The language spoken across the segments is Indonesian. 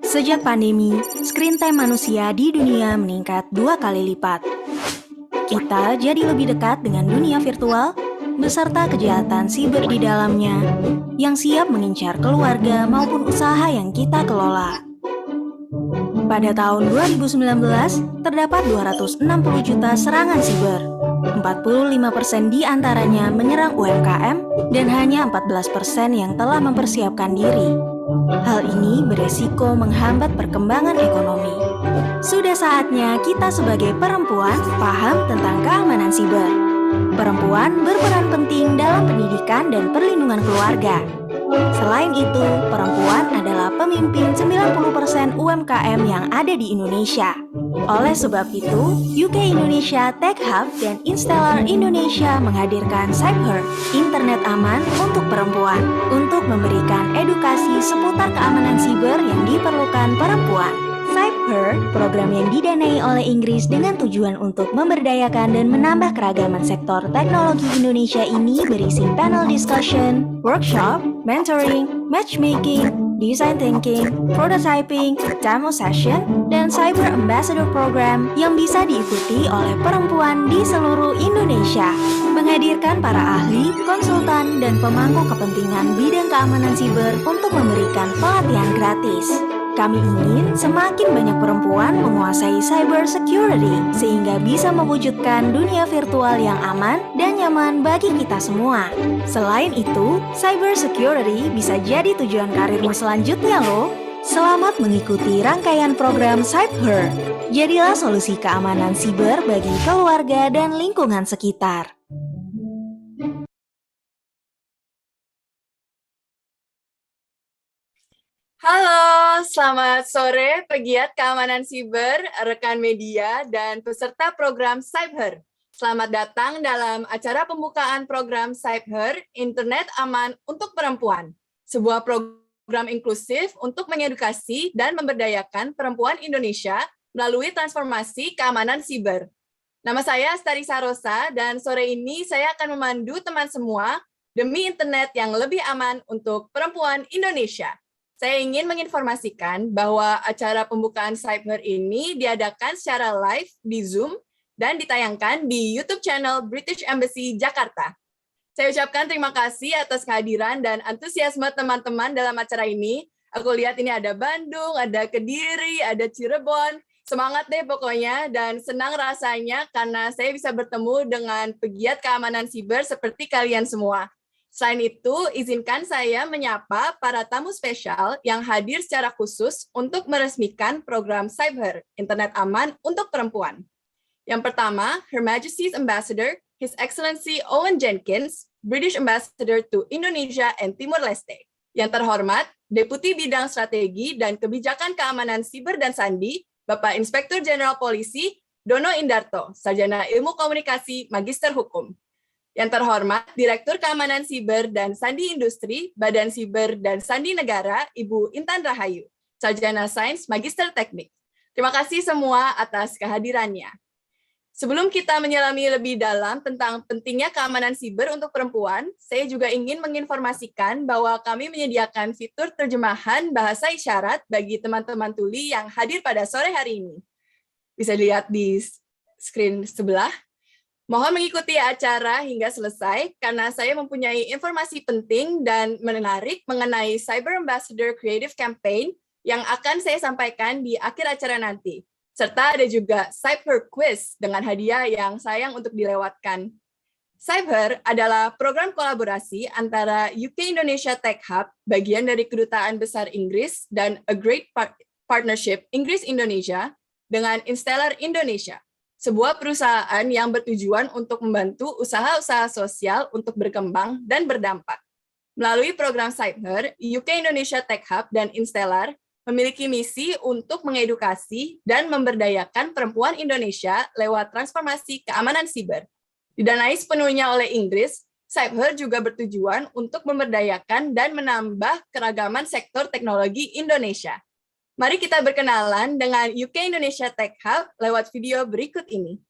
Sejak pandemi, screen time manusia di dunia meningkat 2 kali lipat. Kita jadi lebih dekat dengan dunia virtual, beserta kejahatan siber di dalamnya, yang siap mengincar keluarga maupun usaha yang kita kelola. Pada tahun 2019, terdapat 260 juta serangan siber. 45% di antaranya menyerang UMKM dan hanya 14% yang telah mempersiapkan diri. Hal ini beresiko menghambat perkembangan ekonomi. Sudah saatnya kita sebagai perempuan paham tentang keamanan siber. Perempuan berperan penting dalam pendidikan dan perlindungan keluarga. Selain itu, perempuan adalah pemimpin 90% UMKM yang ada di Indonesia. Oleh sebab itu, UK Indonesia Tech Hub dan Instellar Indonesia menghadirkan Cyber, Internet Aman untuk Perempuan, untuk memberikan edukasi seputar keamanan siber yang diperlukan perempuan. Cyber, program yang didanai oleh Inggris dengan tujuan untuk memberdayakan dan menambah keragaman sektor teknologi Indonesia ini berisi panel discussion, workshop, mentoring, matchmaking, design thinking, prototyping, demo session, dan cyber ambassador program yang bisa diikuti oleh perempuan di seluruh Indonesia. Menghadirkan para ahli, konsultan, dan pemangku kepentingan bidang keamanan siber untuk memberikan pelatihan gratis. Kami ingin semakin banyak perempuan menguasai cyber security sehingga bisa mewujudkan dunia virtual yang aman dan nyaman bagi kita semua. Selain itu, cyber security bisa jadi tujuan karirmu selanjutnya loh. Selamat mengikuti rangkaian program Cyber. Jadilah solusi keamanan siber bagi keluarga dan lingkungan sekitar. Halo, selamat sore pegiat keamanan siber, rekan media, dan peserta program Cyber. Selamat datang dalam acara pembukaan program Cyber, Internet Aman untuk Perempuan, sebuah program inklusif untuk mengedukasi dan memberdayakan perempuan Indonesia melalui transformasi keamanan siber. Nama saya Starisa Rosa, dan sore ini saya akan memandu teman semua demi internet yang lebih aman untuk perempuan Indonesia. Saya ingin menginformasikan bahwa acara pembukaan Cyber ini diadakan secara live di Zoom dan ditayangkan di YouTube channel British Embassy Jakarta. Saya ucapkan terima kasih atas kehadiran dan antusiasme teman-teman dalam acara ini. Aku lihat ini ada Bandung, ada Kediri, ada Cirebon. Semangat deh pokoknya, dan senang rasanya karena saya bisa bertemu dengan pegiat keamanan siber seperti kalian semua. Selain itu, izinkan saya menyapa para tamu spesial yang hadir secara khusus untuk meresmikan program Cyber, Internet Aman untuk Perempuan. Yang pertama, Her Majesty's Ambassador, His Excellency Owen Jenkins, British Ambassador to Indonesia and Timor Leste. Yang terhormat, Deputi Bidang Strategi dan Kebijakan Keamanan Siber dan Sandi, Bapak Inspektur Jenderal Polisi, Dono Indarto, Sarjana Ilmu Komunikasi, Magister Hukum. Yang terhormat, Direktur Keamanan Siber dan Sandi Industri, Badan Siber dan Sandi Negara, Ibu Intan Rahayu, Sarjana Sains, Magister Teknik. Terima kasih semua atas kehadirannya. Sebelum kita menyelami lebih dalam tentang pentingnya keamanan siber untuk perempuan, saya juga ingin menginformasikan bahwa kami menyediakan fitur terjemahan bahasa isyarat bagi teman-teman tuli yang hadir pada sore hari ini. Bisa dilihat di screen sebelah. Mohon mengikuti acara hingga selesai karena saya mempunyai informasi penting dan menarik mengenai Cyber Ambassador Creative Campaign yang akan saya sampaikan di akhir acara nanti. Serta ada juga Cyber Quiz dengan hadiah yang sayang untuk dilewatkan. Cyber adalah program kolaborasi antara UK Indonesia Tech Hub, bagian dari Kedutaan Besar Inggris, dan A Great Partnership Inggris-Indonesia dengan Instellar Indonesia, sebuah perusahaan yang bertujuan untuk membantu usaha-usaha sosial untuk berkembang dan berdampak. Melalui program Cyber, UK Indonesia Tech Hub dan Instellar memiliki misi untuk mengedukasi dan memberdayakan perempuan Indonesia lewat transformasi keamanan siber. Didanai sepenuhnya oleh Inggris, Cyber juga bertujuan untuk memberdayakan dan menambah keragaman sektor teknologi Indonesia. Mari kita berkenalan dengan UK Indonesia Tech Hub lewat video berikut ini.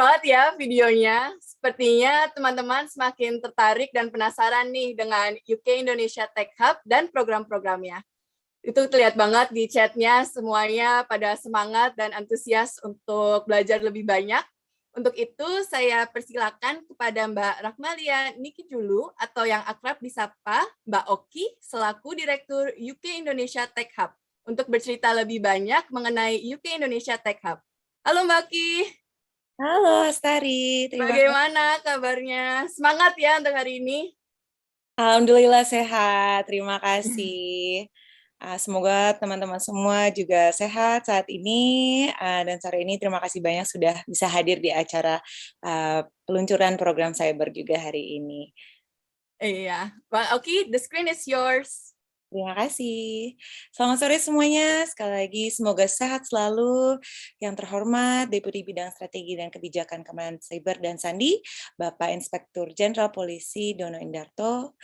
banget ya videonya. Sepertinya teman-teman semakin tertarik dan penasaran nih dengan UK Indonesia Tech Hub dan program-programnya. Itu terlihat banget di chatnya, semuanya pada semangat dan antusias untuk belajar lebih banyak. Untuk itu, saya persilakan kepada Mbak Rahmalia Niki dulu, atau yang akrab disapa Mbak Oki, selaku Direktur UK Indonesia Tech Hub, untuk bercerita lebih banyak mengenai UK Indonesia Tech Hub. Halo Mbak Oki. Halo Astari, terima kasih. Bagaimana kabarnya? Semangat ya untuk hari ini. Alhamdulillah sehat, terima kasih. Semoga teman-teman semua juga sehat saat ini, dan sore ini terima kasih banyak sudah bisa hadir di acara peluncuran program Cyber juga hari ini. Iya, Mbak Oki, the screen is yours. Terima kasih. Selamat sore semuanya. Sekali lagi semoga sehat selalu. Yang terhormat Deputi Bidang Strategi dan Kebijakan Keamanan Cyber dan Sandi, Bapak Inspektur Jenderal Polisi Dono Indarto.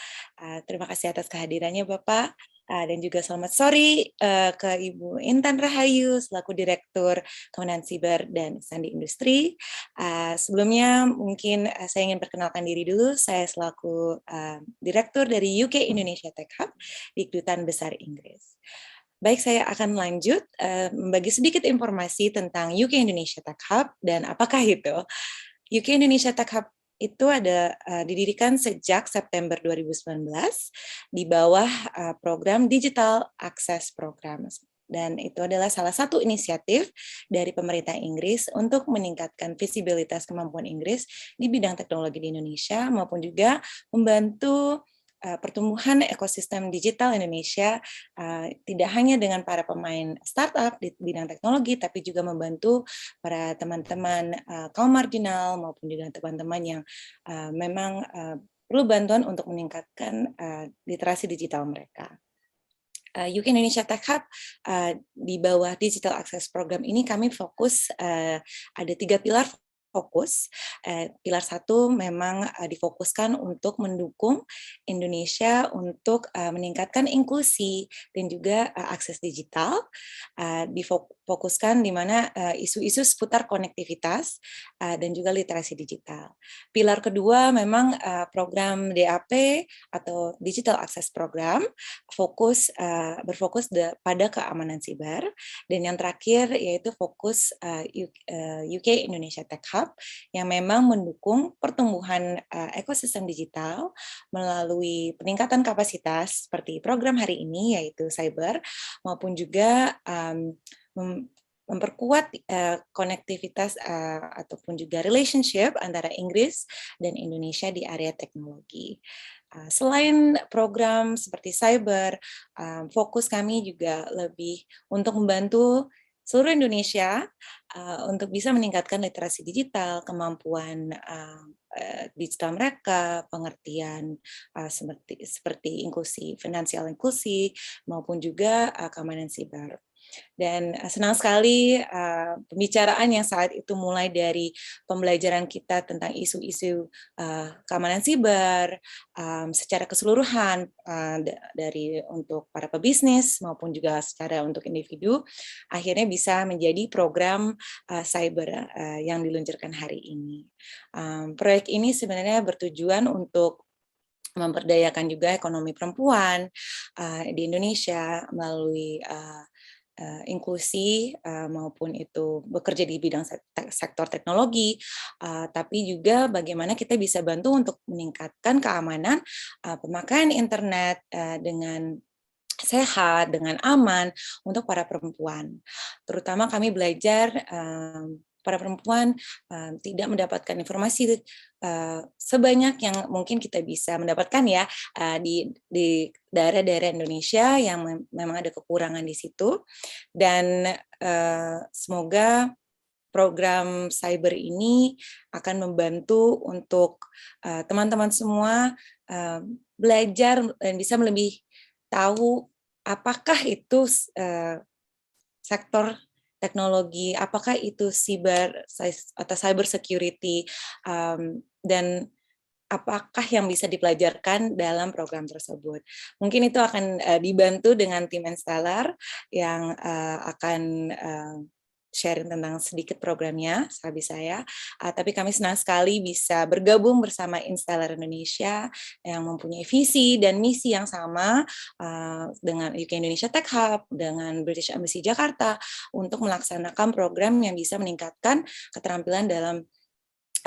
Terima kasih atas kehadirannya Bapak. Dan juga selamat sore ke Ibu Intan Rahayu selaku Direktur Keamanan Siber dan Sandi Industri. Sebelumnya mungkin saya ingin perkenalkan diri dulu. Saya selaku Direktur dari UK Indonesia Tech Hub di Kedutaan Besar Inggris. Baik, saya akan lanjut membagi sedikit informasi tentang UK Indonesia Tech Hub dan apakah itu. UK Indonesia Tech Hub itu didirikan sejak September 2019 di bawah program Digital Access Program. Dan itu adalah salah satu inisiatif dari pemerintah Inggris untuk meningkatkan visibilitas kemampuan Inggris di bidang teknologi di Indonesia maupun juga membantu pertumbuhan ekosistem digital Indonesia tidak hanya dengan para pemain startup di bidang teknologi, tapi juga membantu para teman-teman kaum marginal maupun juga teman-teman yang memang perlu bantuan untuk meningkatkan literasi digital mereka. UK Indonesia Tech Hub di bawah Digital Access Program ini kami fokus ada 3 pilar fokus. Pilar 1 memang difokuskan untuk mendukung Indonesia untuk meningkatkan inklusi dan juga akses digital. Difokuskan di mana isu-isu seputar konektivitas dan juga literasi digital. Pilar kedua memang program DAP atau Digital Access Program berfokus pada keamanan siber, dan yang terakhir yaitu fokus UK Indonesia Tech Hub yang memang mendukung pertumbuhan ekosistem digital melalui peningkatan kapasitas seperti program hari ini yaitu cyber maupun juga memperkuat konektivitas ataupun juga relationship antara Inggris dan Indonesia di area teknologi. Selain program seperti cyber, fokus kami juga lebih untuk membantu seluruh Indonesia untuk bisa meningkatkan literasi digital, kemampuan digital mereka, pengertian seperti inklusi, finansial inklusi, maupun juga keamanan siber. Dan senang sekali pembicaraan yang saat itu mulai dari pembelajaran kita tentang isu-isu keamanan siber secara keseluruhan dari untuk para pebisnis maupun juga secara untuk individu, akhirnya bisa menjadi program cyber yang diluncurkan hari ini. Proyek ini sebenarnya bertujuan untuk memperdayakan juga ekonomi perempuan di Indonesia melalui inklusi maupun itu bekerja di bidang sektor teknologi, tapi juga bagaimana kita bisa bantu untuk meningkatkan keamanan pemakaian internet dengan sehat, dengan aman untuk para perempuan. Terutama kami belajar para perempuan tidak mendapatkan informasi sebanyak yang mungkin kita bisa mendapatkan ya di daerah-daerah Indonesia yang memang ada kekurangan di situ, dan semoga program cyber ini akan membantu untuk teman-teman semua belajar dan bisa lebih tahu apakah itu sektor teknologi, apakah itu cyber atau cyber security, dan apakah yang bisa dipelajarkan dalam program tersebut. Mungkin itu akan dibantu dengan tim installer yang akan sharing tentang sedikit programnya, sahabat saya. Tapi kami senang sekali bisa bergabung bersama Installer Indonesia yang mempunyai visi dan misi yang sama dengan UK Indonesia Tech Hub, dengan British Embassy Jakarta untuk melaksanakan program yang bisa meningkatkan keterampilan dalam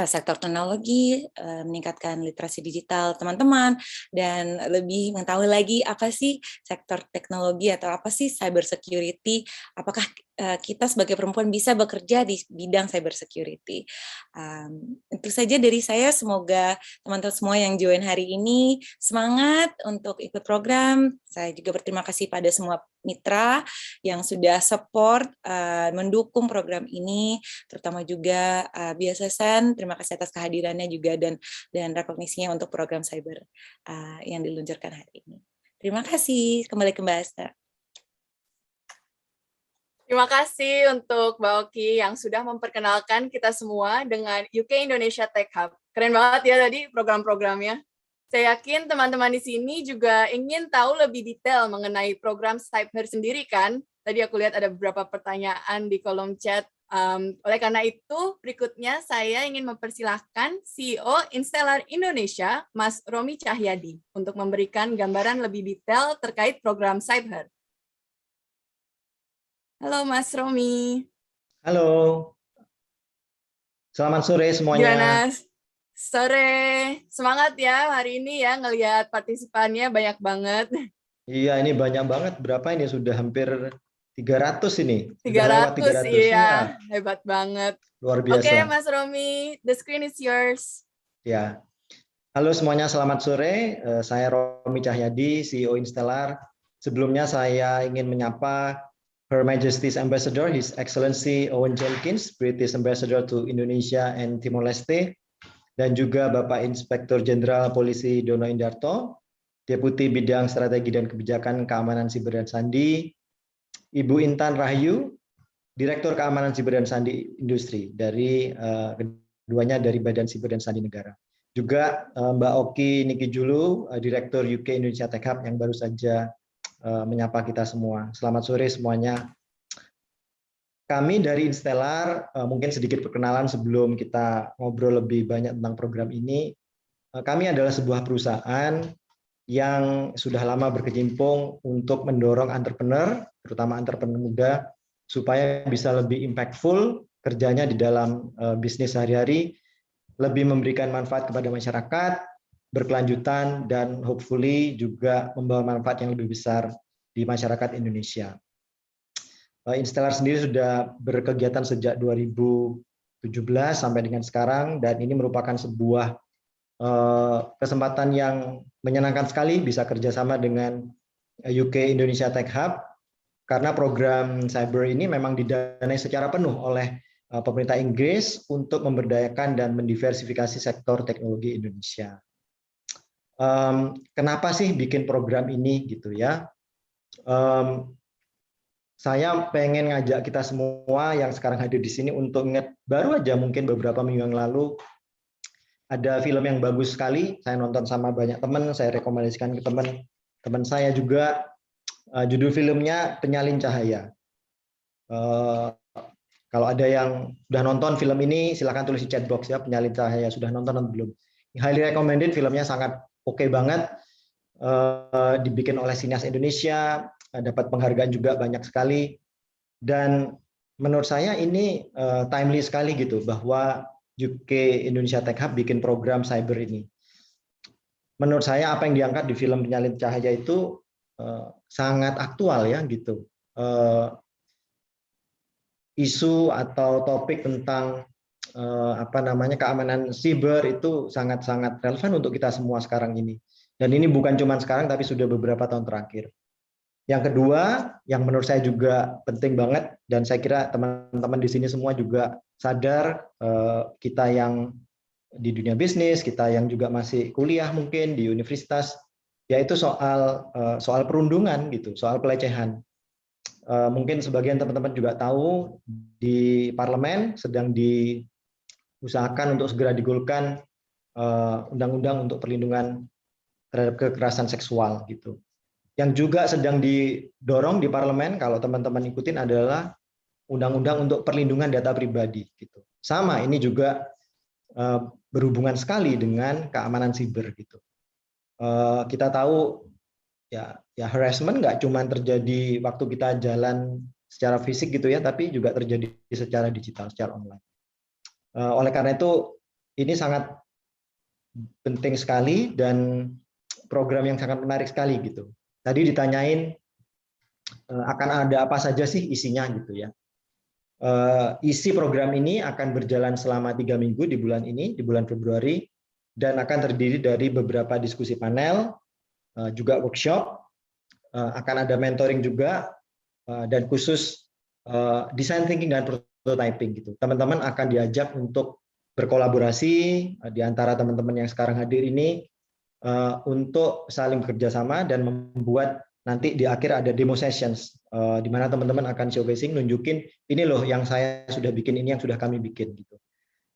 sektor teknologi, meningkatkan literasi digital teman-teman, dan lebih mengetahui lagi apa sih sektor teknologi atau apa sih cyber security, apakah kita sebagai perempuan bisa bekerja di bidang cyber security. Itu saja dari saya, semoga teman-teman semua yang join hari ini semangat untuk ikut program. Saya juga berterima kasih pada semua mitra yang sudah support, mendukung program ini, terutama juga BSSN, terima kasih atas kehadirannya juga dan rekognisinya untuk program cyber yang diluncurkan hari ini. Terima kasih, kembali ke Mbak Asta. Terima kasih untuk Mbak Oki yang sudah memperkenalkan kita semua dengan UK Indonesia Tech Hub. Keren banget ya tadi program-programnya. Saya yakin teman-teman di sini juga ingin tahu lebih detail mengenai program Cyber sendiri kan? Tadi aku lihat ada beberapa pertanyaan di kolom chat. Oleh karena itu, berikutnya saya ingin mempersilahkan CEO Instellar Indonesia, Mas Romi Cahyadi, untuk memberikan gambaran lebih detail terkait program Cyber. Halo Mas Romi. Halo. Selamat sore semuanya. Gimana? Sore. Semangat ya hari ini ya ngelihat partisipannya banyak banget. Iya, ini banyak banget. Berapa ini? Sudah hampir 300 ini. 300 iya. Hebat banget. Luar biasa. Oke, Mas Romi, the screen is yours. Ya. Halo semuanya, selamat sore. Saya Romi Cahyadi, CEO Instellar. Sebelumnya saya ingin menyapa Her Majesty's Ambassador, His Excellency Owen Jenkins, British Ambassador to Indonesia and Timor-Leste, dan juga Bapak Inspektur Jenderal Polisi Dono Indarto, Deputi Bidang Strategi dan Kebijakan Keamanan Siber dan Sandi, Ibu Intan Rahayu, Direktur Keamanan Siber dan Sandi Industri, dari keduanya dari Badan Siber dan Sandi Negara. Juga Mbak Oki Niki Julu, Direktur UK Indonesia Tech Hub yang baru saja menyapa kita semua. Selamat sore semuanya. Kami dari Instellar, mungkin sedikit perkenalan sebelum kita ngobrol lebih banyak tentang program ini. Kami adalah sebuah perusahaan yang sudah lama berkecimpung untuk mendorong entrepreneur, terutama entrepreneur muda, supaya bisa lebih impactful kerjanya di dalam bisnis sehari-hari, lebih memberikan manfaat kepada masyarakat, berkelanjutan, dan hopefully juga membawa manfaat yang lebih besar di masyarakat Indonesia. Instellar sendiri sudah berkegiatan sejak 2017 sampai dengan sekarang, dan ini merupakan sebuah kesempatan yang menyenangkan sekali bisa kerjasama dengan UK Indonesia Tech Hub, karena program cyber ini memang didanai secara penuh oleh pemerintah Inggris untuk memberdayakan dan mendiversifikasi sektor teknologi Indonesia. Kenapa sih bikin program ini gitu ya? Saya pengen ngajak kita semua yang sekarang hadir di sini untuk ingat, baru aja mungkin beberapa minggu yang lalu ada film yang bagus sekali, saya nonton sama banyak teman, saya rekomendasikan ke teman saya juga. Judul filmnya Penyalin Cahaya. Kalau ada yang sudah nonton film ini, silakan tulis di chat box ya, Penyalin Cahaya. Sudah nonton atau belum? Highly recommended, filmnya sangat oke banget. Dibikin oleh Sineas Indonesia, dapat penghargaan juga banyak sekali. Dan menurut saya ini timely sekali gitu, bahwa UK Indonesia Tech Hub bikin program cyber ini. Menurut saya apa yang diangkat di film Penyalin Cahaya itu sangat aktual ya gitu. Isu atau topik tentang keamanan siber itu sangat-sangat relevan untuk kita semua sekarang ini. Dan ini bukan cuma sekarang, tapi sudah beberapa tahun terakhir. Yang kedua, yang menurut saya juga penting banget, dan saya kira teman-teman di sini semua juga sadar, kita yang di dunia bisnis, kita yang juga masih kuliah mungkin di universitas, yaitu soal perundungan gitu, soal pelecehan. Mungkin sebagian teman-teman juga tahu di parlemen sedang diusahakan untuk segera digolkan undang-undang untuk perlindungan terhadap kekerasan seksual gitu. Yang juga sedang didorong di parlemen, kalau teman-teman ikutin, adalah undang-undang untuk perlindungan data pribadi gitu. Sama, ini juga berhubungan sekali dengan keamanan siber gitu. Kita tahu ya harassment nggak cuma terjadi waktu kita jalan secara fisik gitu ya, tapi juga terjadi secara digital, secara online. Oleh karena itu ini sangat penting sekali dan program yang sangat menarik sekali gitu. Tadi ditanyain akan ada apa saja sih isinya gitu ya. Isi program ini akan berjalan selama 3 minggu di bulan ini, di bulan Februari, dan akan terdiri dari beberapa diskusi panel, juga workshop, akan ada mentoring juga, dan khusus design thinking dan prototyping gitu. Teman-teman akan diajak untuk berkolaborasi di antara teman-teman yang sekarang hadir ini untuk saling bekerja sama dan membuat nanti di akhir ada demo sessions di mana teman-teman akan showcasing, nunjukin ini loh yang saya sudah bikin, ini yang sudah kami bikin gitu.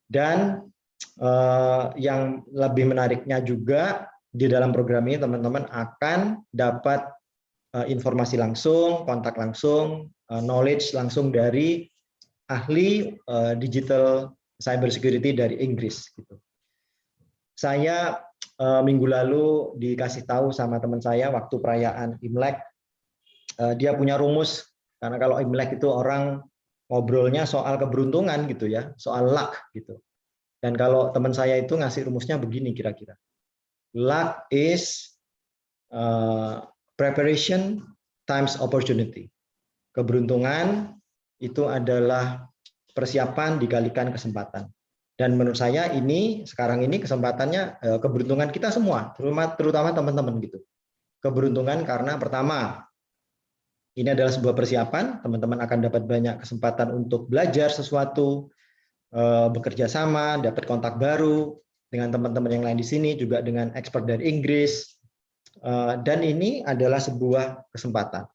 Dan yang lebih menariknya juga di dalam program ini teman-teman akan dapat informasi langsung, kontak langsung, knowledge langsung dari ahli digital cyber security dari Inggris gitu. Saya minggu lalu dikasih tahu sama teman saya waktu perayaan Imlek, dia punya rumus, karena kalau Imlek itu orang ngobrolnya soal keberuntungan gitu ya, soal luck gitu. Dan kalau teman saya itu ngasih rumusnya begini kira-kira. Luck is preparation times opportunity. Keberuntungan itu adalah persiapan dikalikan kesempatan. Dan menurut saya ini sekarang ini kesempatannya keberuntungan kita semua, terutama teman-teman gitu. Keberuntungan karena pertama, ini adalah sebuah persiapan, teman-teman akan dapat banyak kesempatan untuk belajar sesuatu, bekerja sama, dapat kontak baru dengan teman-teman yang lain di sini, juga dengan expert dari Inggris. Dan ini adalah sebuah kesempatan.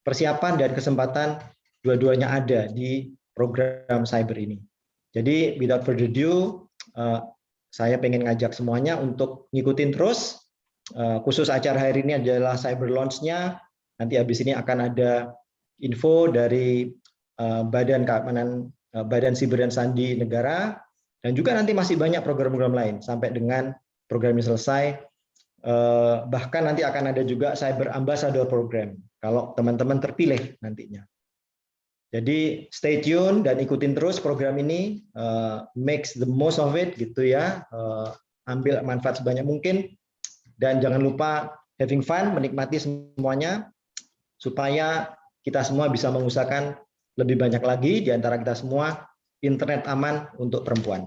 Persiapan dan kesempatan dua-duanya ada di program cyber ini. Jadi without further ado, saya pengen ngajak semuanya untuk ngikutin terus. Khusus acara hari ini adalah cyber launch-nya. Nanti habis ini akan ada info dari Badan Keamanan, Badan Siber dan Sandi Negara, dan juga nanti masih banyak program-program lain sampai dengan program ini selesai. Bahkan nanti akan ada juga Cyber Ambassador Program kalau teman-teman terpilih nantinya. Jadi stay tune dan ikutin terus program ini, makes the most of it gitu ya, ambil manfaat sebanyak mungkin, dan jangan lupa having fun, menikmati semuanya, supaya kita semua bisa mengusahakan lebih banyak lagi di antara kita semua internet aman untuk perempuan.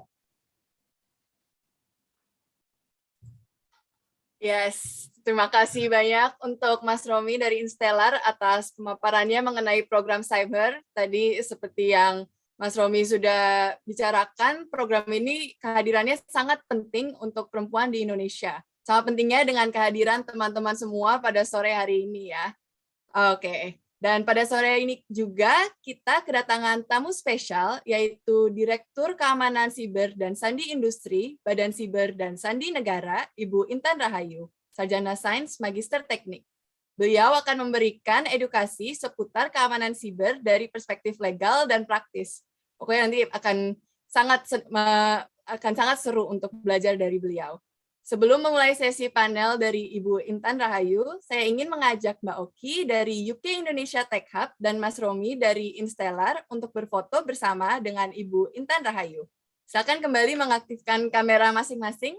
Yes, terima kasih banyak untuk Mas Romi dari Instellar atas pemaparannya mengenai program cyber. Tadi seperti yang Mas Romi sudah bicarakan, program ini kehadirannya sangat penting untuk perempuan di Indonesia. Sangat pentingnya dengan kehadiran teman-teman semua pada sore hari ini ya. Oke. Dan pada sore ini juga kita kedatangan tamu spesial, yaitu Direktur Keamanan Siber dan Sandi Industri, Badan Siber dan Sandi Negara, Ibu Intan Rahayu, Sarjana Sains Magister Teknik. Beliau akan memberikan edukasi seputar keamanan siber dari perspektif legal dan praktis. Pokoknya nanti akan sangat seru untuk belajar dari beliau. Sebelum memulai sesi panel dari Ibu Intan Rahayu, saya ingin mengajak Mbak Oki dari UK Indonesia Tech Hub dan Mas Romi dari Instellar untuk berfoto bersama dengan Ibu Intan Rahayu. Silakan kembali mengaktifkan kamera masing-masing.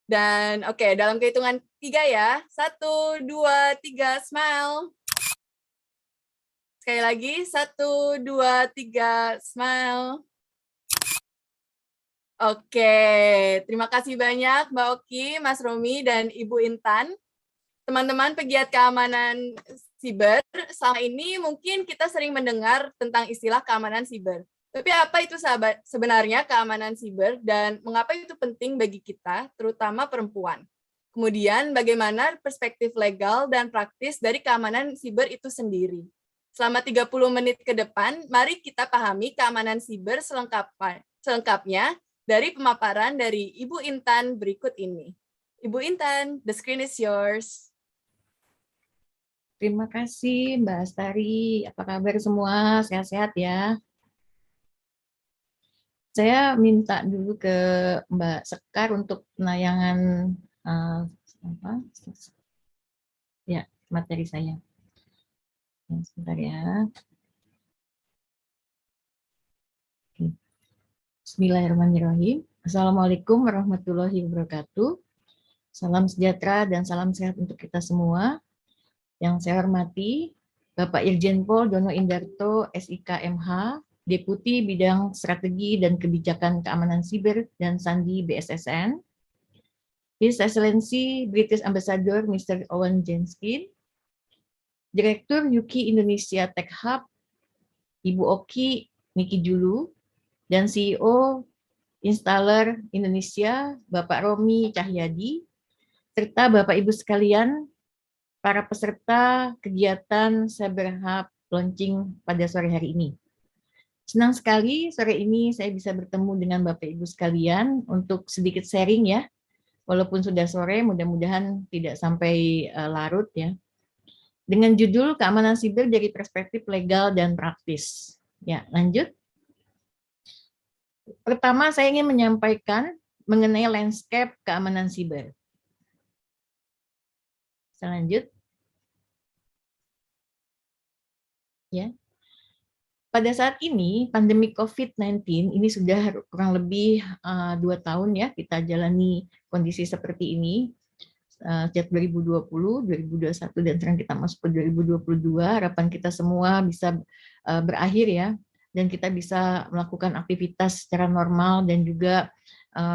Dan oke, dalam kehitungan 3 ya. 1, 2, 3, smile. Sekali lagi, 1, 2, 3, smile. Oke, terima kasih banyak Mbak Oki, Mas Romi, dan Ibu Intan. Teman-teman pegiat keamanan siber, selama ini mungkin kita sering mendengar tentang istilah keamanan siber. Tapi apa itu sebenarnya keamanan siber dan mengapa itu penting bagi kita, terutama perempuan? Kemudian bagaimana perspektif legal dan praktis dari keamanan siber itu sendiri? Selama 30 menit ke depan, mari kita pahami keamanan siber selengkapnya dari pemaparan dari Ibu Intan berikut ini. Ibu Intan, the screen is yours. Terima kasih Mbak Astari. Apa kabar semua? Sehat-sehat ya. Saya minta dulu ke Mbak Sekar untuk penayangan eh, apa? Ya, materi saya. Ya, sebentar ya. Oke. Bismillahirrahmanirrahim. Assalamualaikum warahmatullahi wabarakatuh. Salam sejahtera dan salam sehat untuk kita semua. Yang saya hormati Bapak Irjen Pol Dono Indarto, SIK MH, Deputi Bidang Strategi dan Kebijakan Keamanan Siber dan Sandi BSSN, His Excellency British Ambassador Mr. Owen Jenskin, Direktur Yuki Indonesia Tech Hub, Ibu Oki Niki Julu, dan CEO Installer Indonesia Bapak Romi Cahyadi, serta Bapak Ibu sekalian, para peserta kegiatan Cyber Hub launching pada sore hari ini. Senang sekali sore ini saya bisa bertemu dengan Bapak Ibu sekalian untuk sedikit sharing ya. Walaupun sudah sore, mudah-mudahan tidak sampai larut ya. Dengan judul Keamanan Siber dari Perspektif Legal dan Praktis. Ya, lanjut. Pertama, saya ingin menyampaikan mengenai landscape keamanan siber. Selanjut. Ya. Pada saat ini, pandemi COVID-19 ini sudah kurang lebih 2 tahun ya kita jalani kondisi seperti ini. Sejak 2020, 2021, dan sekarang kita masuk ke 2022, harapan kita semua bisa berakhir ya, dan kita bisa melakukan aktivitas secara normal dan juga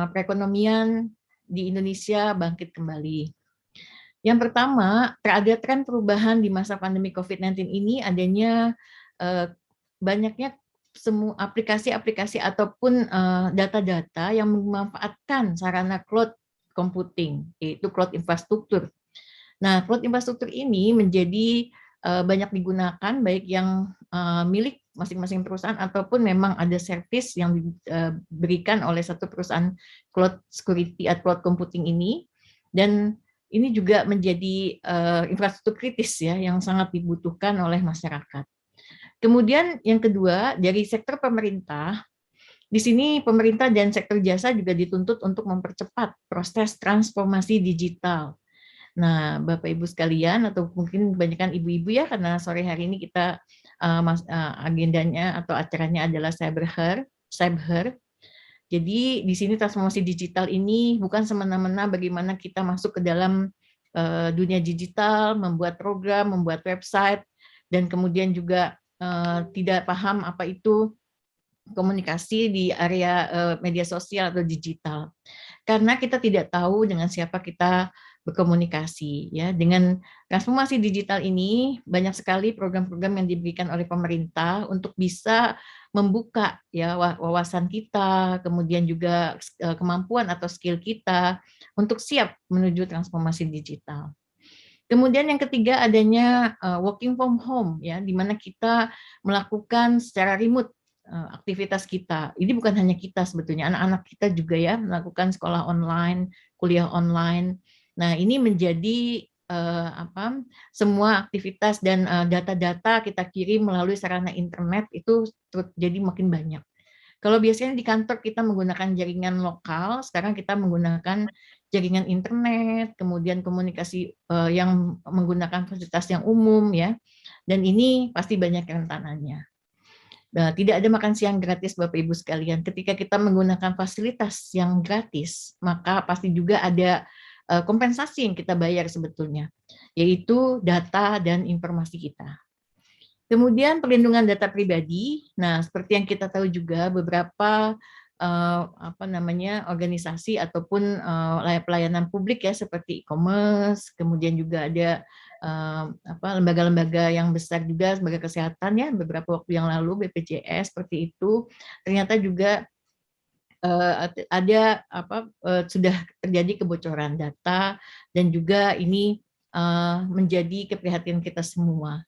perekonomian di Indonesia bangkit kembali. Yang pertama, ada tren perubahan di masa pandemi COVID-19 ini adanya banyaknya semua aplikasi-aplikasi ataupun data-data yang memanfaatkan sarana cloud computing, yaitu cloud infrastruktur. Nah, cloud infrastruktur ini menjadi banyak digunakan, baik yang milik masing-masing perusahaan ataupun memang ada service yang diberikan oleh satu perusahaan cloud security atau cloud computing ini. Dan ini juga menjadi infrastruktur kritis ya, yang sangat dibutuhkan oleh masyarakat. Kemudian yang kedua, dari sektor pemerintah, di sini pemerintah dan sektor jasa juga dituntut untuk mempercepat proses transformasi digital. Nah, Bapak Ibu sekalian, atau mungkin kebanyakan ibu-ibu ya, karena sore hari ini kita agendanya atau acaranya adalah Cyber. Jadi di sini transformasi digital ini bukan semena-mena bagaimana kita masuk ke dalam dunia digital, membuat program, membuat website, dan kemudian juga tidak paham apa itu komunikasi di area media sosial atau digital, karena kita tidak tahu dengan siapa kita berkomunikasi ya. Dengan transformasi digital ini banyak sekali program-program yang diberikan oleh pemerintah untuk bisa membuka ya wawasan kita, kemudian juga kemampuan atau skill kita untuk siap menuju transformasi digital. Kemudian yang ketiga adanya working from home ya, di mana kita melakukan secara remote aktivitas kita. Ini bukan hanya kita sebetulnya, anak-anak kita juga ya melakukan sekolah online, kuliah online. Nah, ini menjadi semua aktivitas dan data-data kita kirim melalui sarana internet itu jadi makin banyak. Kalau biasanya di kantor kita menggunakan jaringan lokal, sekarang kita menggunakan jaringan internet, kemudian komunikasi yang menggunakan fasilitas yang umum ya. Dan ini pasti banyak rentanannya. Nah, tidak ada makan siang gratis Bapak Ibu sekalian. Ketika kita menggunakan fasilitas yang gratis, maka pasti juga ada kompensasi yang kita bayar sebetulnya, yaitu data dan informasi kita. Kemudian perlindungan data pribadi. Nah, seperti yang kita tahu juga beberapa organisasi ataupun pelayanan publik ya seperti e-commerce, kemudian juga ada lembaga-lembaga yang besar juga sebagai kesehatan ya, beberapa waktu yang lalu BPJS seperti itu ternyata juga ada sudah terjadi kebocoran data, dan juga ini menjadi keprihatinan kita semua.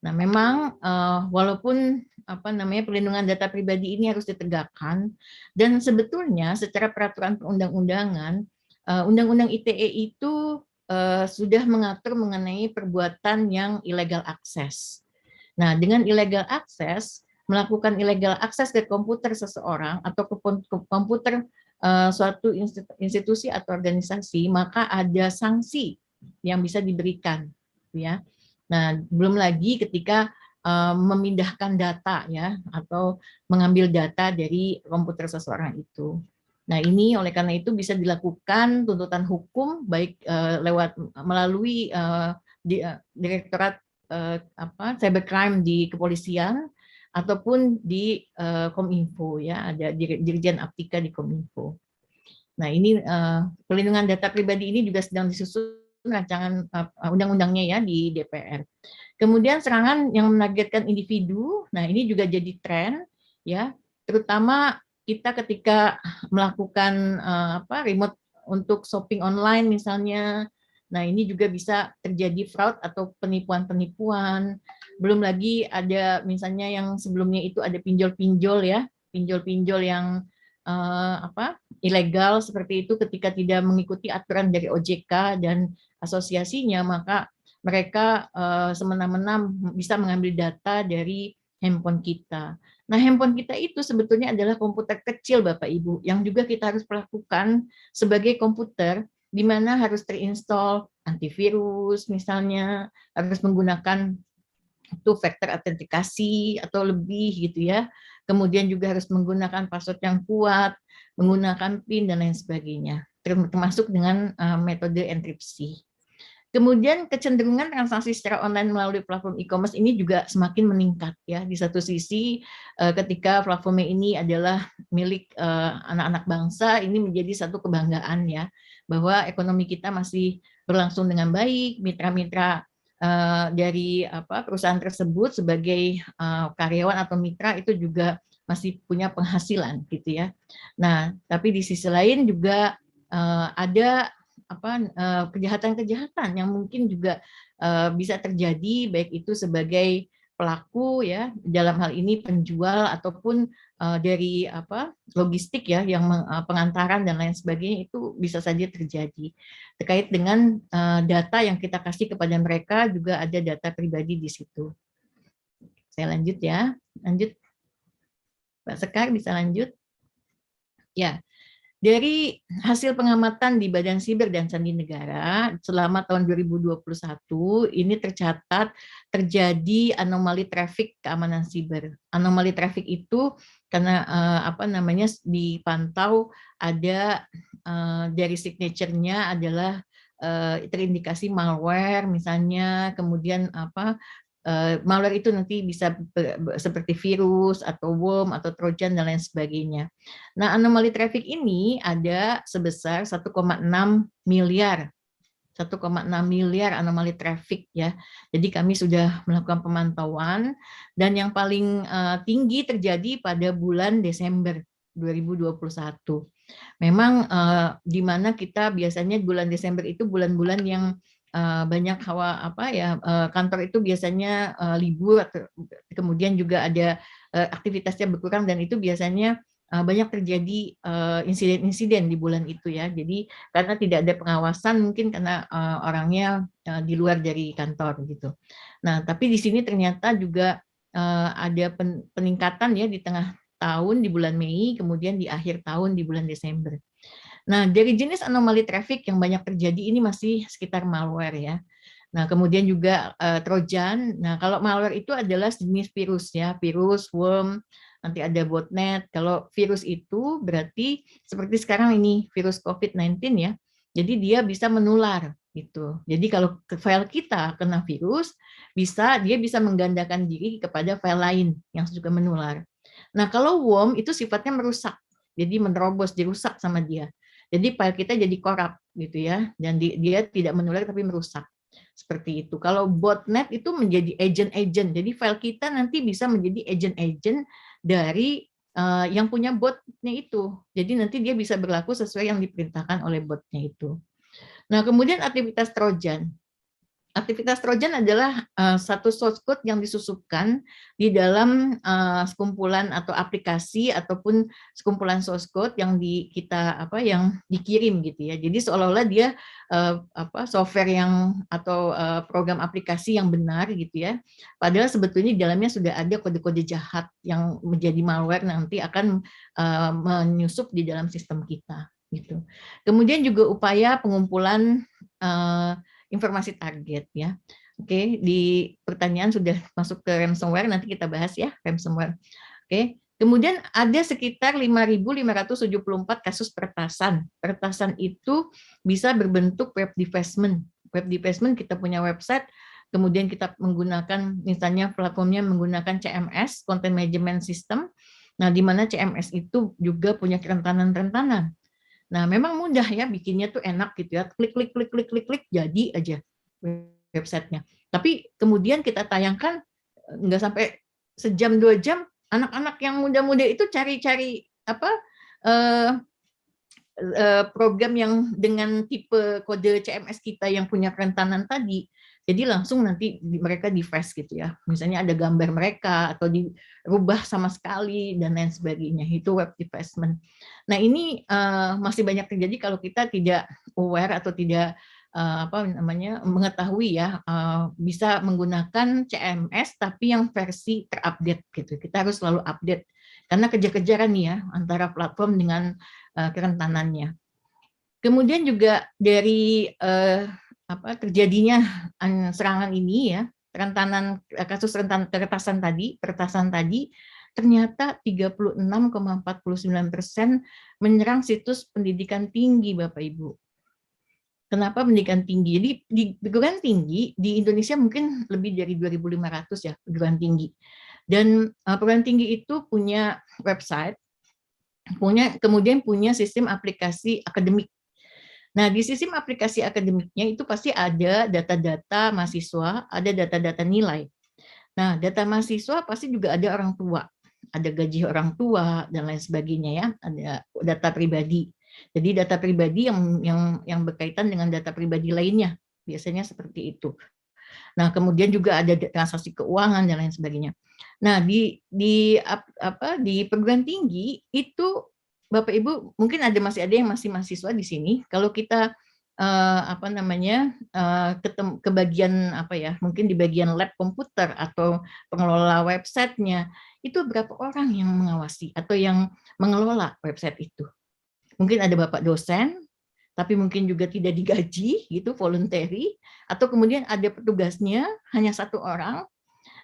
Nah, memang walaupun perlindungan data pribadi ini harus ditegakkan, dan sebetulnya secara peraturan perundang-undangan, Undang-Undang ITE itu sudah mengatur mengenai perbuatan yang illegal access. Nah, dengan illegal access, melakukan illegal access ke komputer seseorang atau ke komputer suatu institusi atau organisasi, maka ada sanksi yang bisa diberikan, ya. Nah, belum lagi ketika memindahkan data, ya, atau mengambil data dari komputer seseorang itu. Nah, ini oleh karena itu bisa dilakukan tuntutan hukum baik lewat melalui Direktorat cybercrime di kepolisian ataupun di Kominfo, ya, ada Dirjen Aptika di Kominfo. Nah, ini pelindungan data pribadi ini juga sedang disusun rancangan undang-undangnya, ya, di DPR. Kemudian serangan yang menargetkan individu, nah ini juga jadi tren, ya, terutama kita ketika melakukan remote untuk shopping online misalnya. Nah, ini juga bisa terjadi fraud atau penipuan-penipuan. Belum lagi ada misalnya yang sebelumnya itu ada pinjol-pinjol, ya, pinjol-pinjol yang ilegal seperti itu ketika tidak mengikuti aturan dari OJK dan asosiasinya, maka mereka semena-mena bisa mengambil data dari handphone kita. Nah, handphone kita itu sebetulnya adalah komputer kecil, Bapak Ibu, yang juga kita harus perlakukan sebagai komputer di mana harus terinstall antivirus misalnya, harus menggunakan itu faktor autentikasi atau lebih gitu, ya. Kemudian juga harus menggunakan password yang kuat, menggunakan PIN dan lain sebagainya, termasuk dengan metode enkripsi. Kemudian kecenderungan transaksi secara online melalui platform e-commerce ini juga semakin meningkat, ya. Di satu sisi ketika platform ini adalah milik anak-anak bangsa, ini menjadi satu kebanggaan, ya, bahwa ekonomi kita masih berlangsung dengan baik, mitra-mitra dari perusahaan tersebut sebagai karyawan atau mitra itu juga masih punya penghasilan, gitu, ya. Nah, tapi di sisi lain juga ada kejahatan-kejahatan yang mungkin juga bisa terjadi, baik itu sebagai pelaku, ya, dalam hal ini penjual ataupun dari logistik, ya, yang pengantaran dan lain sebagainya, itu bisa saja terjadi terkait dengan data yang kita kasih kepada mereka, juga ada data pribadi di situ. Saya lanjut, ya, lanjut Pak Sekar, bisa lanjut, ya. Dari hasil pengamatan di Badan Siber dan Sandi Negara selama tahun 2021 ini tercatat terjadi anomali trafik keamanan siber. Anomali trafik itu karena dipantau ada dari signature-nya adalah terindikasi malware misalnya, kemudian malware itu nanti bisa seperti virus atau worm atau trojan dan lain sebagainya. Nah, anomali traffic ini ada sebesar 1,6 miliar. 1,6 miliar anomali traffic, ya. Jadi kami sudah melakukan pemantauan dan yang paling tinggi terjadi pada bulan Desember 2021. Memang di mana kita biasanya bulan Desember itu bulan-bulan yang banyak kantor itu biasanya libur, kemudian juga ada aktivitasnya berkurang dan itu biasanya banyak terjadi insiden-insiden di bulan itu, ya. Jadi karena tidak ada pengawasan, mungkin karena orangnya di luar dari kantor gitu. Nah, tapi di sini ternyata juga ada peningkatan, ya, di tengah tahun di bulan Mei, kemudian di akhir tahun di bulan Desember. Nah, dari jenis anomali traffic yang banyak terjadi ini masih sekitar malware, ya. Nah, kemudian juga trojan. Nah, kalau malware itu adalah jenis virus, ya, virus, worm, nanti ada botnet. Kalau virus itu berarti seperti sekarang ini virus COVID-19, ya. Jadi dia bisa menular gitu. Jadi kalau file kita kena virus, dia bisa menggandakan diri kepada file lain yang juga menular. Nah, kalau worm itu sifatnya merusak. Jadi menerobos, dirusak sama dia. Jadi file kita jadi korup gitu, ya, dan dia tidak menular tapi merusak. Seperti itu. Kalau botnet itu menjadi agent-agent. Jadi file kita nanti bisa menjadi agent-agent dari yang punya botnya itu. Jadi nanti dia bisa berlaku sesuai yang diperintahkan oleh botnya itu. Nah, kemudian aktivitas trojan. Aktivitas Trojan adalah satu source code yang disusupkan di dalam sekumpulan atau aplikasi ataupun sekumpulan source code yang yang dikirim gitu ya. Jadi seolah-olah dia software yang atau program aplikasi yang benar gitu ya. Padahal sebetulnya di dalamnya sudah ada kode-kode jahat yang menjadi malware nanti akan menyusup di dalam sistem kita gitu. Kemudian juga upaya pengumpulan informasi target ya. Oke, di pertanyaan sudah masuk ke ransomware, nanti kita bahas ya ransomware. Oke, kemudian ada sekitar 5.574 kasus peretasan. Peretasan itu bisa berbentuk web defacement. Web defacement kita punya website, kemudian kita menggunakan misalnya platformnya menggunakan CMS, Content Management System. Nah, di mana CMS itu juga punya kerentanan-kerentanan. Nah, memang mudah ya bikinnya tuh enak gitu ya. Klik jadi aja websitenya. Tapi kemudian kita tayangkan nggak sampai sejam 2 jam, anak-anak yang muda-muda itu cari-cari program yang dengan tipe kode CMS kita yang punya kerentanan tadi. Jadi langsung nanti mereka di-flash gitu ya. Misalnya ada gambar mereka atau dirubah sama sekali dan lain sebagainya. Itu web defacement. Nah, ini masih banyak terjadi kalau kita tidak aware atau tidak mengetahui ya, bisa menggunakan CMS tapi yang versi terupdate gitu. Kita harus selalu update karena kejar-kejaran nih ya antara platform dengan kerentanannya. Kemudian juga dari terjadinya serangan ini ya, kasus peretasan tadi ternyata 36,49% menyerang situs pendidikan tinggi Bapak Ibu. Kenapa pendidikan tinggi? Jadi di perguruan tinggi di Indonesia mungkin lebih dari 2.500 ya perguruan tinggi. Dan perguruan tinggi itu punya website, kemudian punya sistem aplikasi akademik. Nah, di sistem aplikasi akademiknya itu pasti ada data-data mahasiswa, ada data-data nilai. Nah, data mahasiswa pasti juga ada orang tua, ada gaji orang tua dan lain sebagainya ya, ada data pribadi. Jadi data pribadi yang berkaitan dengan data pribadi lainnya, biasanya seperti itu. Nah, kemudian juga ada transaksi keuangan dan lain sebagainya. Nah, di perguruan tinggi itu Bapak Ibu mungkin masih ada yang masih mahasiswa di sini. Kalau kita ke bagian mungkin di bagian lab komputer atau pengelola websitenya, itu berapa orang yang mengawasi atau yang mengelola website itu? Mungkin ada Bapak dosen, tapi mungkin juga tidak digaji gitu, voluntary, atau kemudian ada petugasnya hanya 1 orang,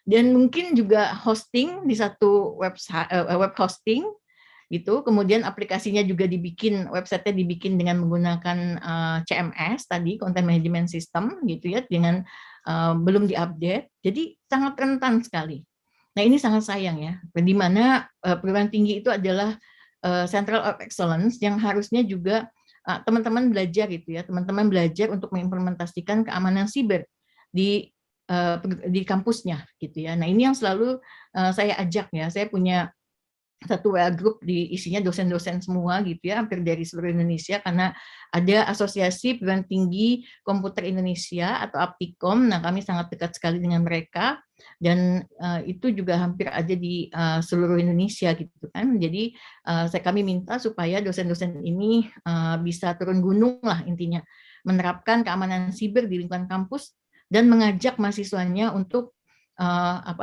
dan mungkin juga hosting di satu website, web hosting gitu, kemudian aplikasinya juga websitenya dibikin dengan menggunakan CMS tadi, Content Management System gitu ya, dengan belum diupdate, jadi sangat rentan sekali. Nah, ini sangat sayang ya, di mana perguruan tinggi itu adalah Central of Excellence yang harusnya juga teman-teman belajar gitu ya, teman-teman belajar untuk mengimplementasikan keamanan siber di kampusnya gitu ya. Nah, ini yang selalu saya ajak ya, saya punya satu WA group isinya dosen-dosen semua gitu ya, hampir dari seluruh Indonesia, karena ada Asosiasi Perguruan Tinggi Komputer Indonesia atau Aptikom. Nah, kami sangat dekat sekali dengan mereka dan itu juga hampir ada di seluruh Indonesia gitu kan. Jadi kami minta supaya dosen-dosen ini bisa turun gunung lah intinya, menerapkan keamanan siber di lingkungan kampus dan mengajak mahasiswanya untuk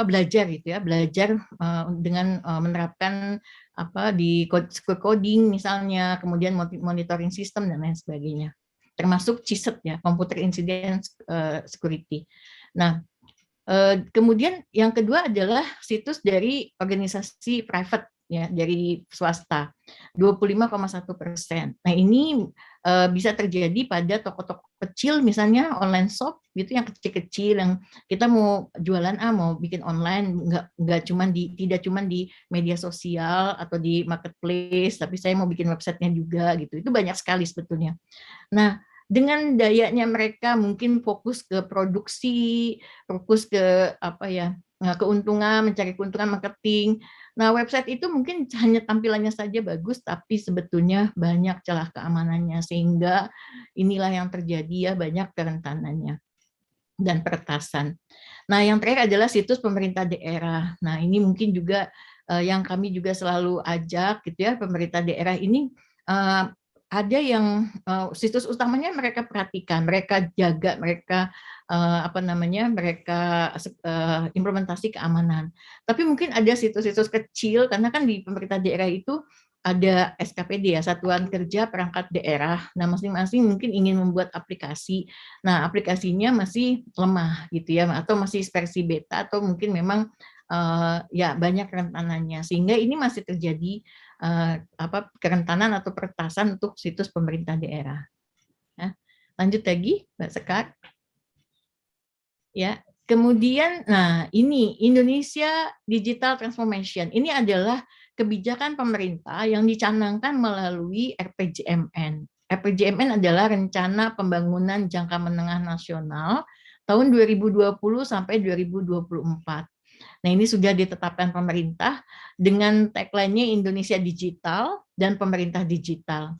belajar gitu ya, belajar dengan menerapkan di coding misalnya, kemudian monitoring sistem dan lain sebagainya, termasuk CISET ya, Computer Incident Security. Nah, kemudian yang kedua adalah situs dari organisasi private ya, dari swasta, 25,1%. Nah, ini bisa terjadi pada toko-toko kecil, misalnya online shop gitu, yang kecil-kecil, yang kita mau jualan mau bikin online, tidak cuma di media sosial atau di marketplace, tapi saya mau bikin websitenya juga gitu. Itu banyak sekali sebetulnya. Nah, dengan dayanya mereka mungkin fokus ke produksi, fokus ke keuntungan, mencari keuntungan marketing. Nah, website itu mungkin hanya tampilannya saja bagus, tapi sebetulnya banyak celah keamanannya, sehingga inilah yang terjadi ya, banyak kerentanannya. dan peretasan. Nah, yang terakhir adalah situs pemerintah daerah. Nah, ini mungkin juga yang kami juga selalu ajak gitu ya, pemerintah daerah ini ada yang situs utamanya mereka perhatikan, mereka jaga, mereka mereka implementasi keamanan. Tapi mungkin ada situs-situs kecil karena kan di pemerintah daerah itu ada SKPD ya, Satuan Kerja Perangkat Daerah. Nah, masing-masing mungkin ingin membuat aplikasi. Nah, aplikasinya masih lemah gitu ya, atau masih versi beta, atau mungkin memang ya banyak kerentanannya, sehingga ini masih terjadi kerentanan atau peretasan untuk situs pemerintah daerah. Ya. Lanjut lagi, Mbak Sekar. Ya, kemudian, nah ini Indonesia Digital Transformation. Ini adalah kebijakan pemerintah yang dicanangkan melalui RPJMN. RPJMN adalah Rencana Pembangunan Jangka Menengah Nasional tahun 2020 sampai 2024. Nah, ini sudah ditetapkan pemerintah dengan tagline-nya Indonesia Digital dan Pemerintah Digital.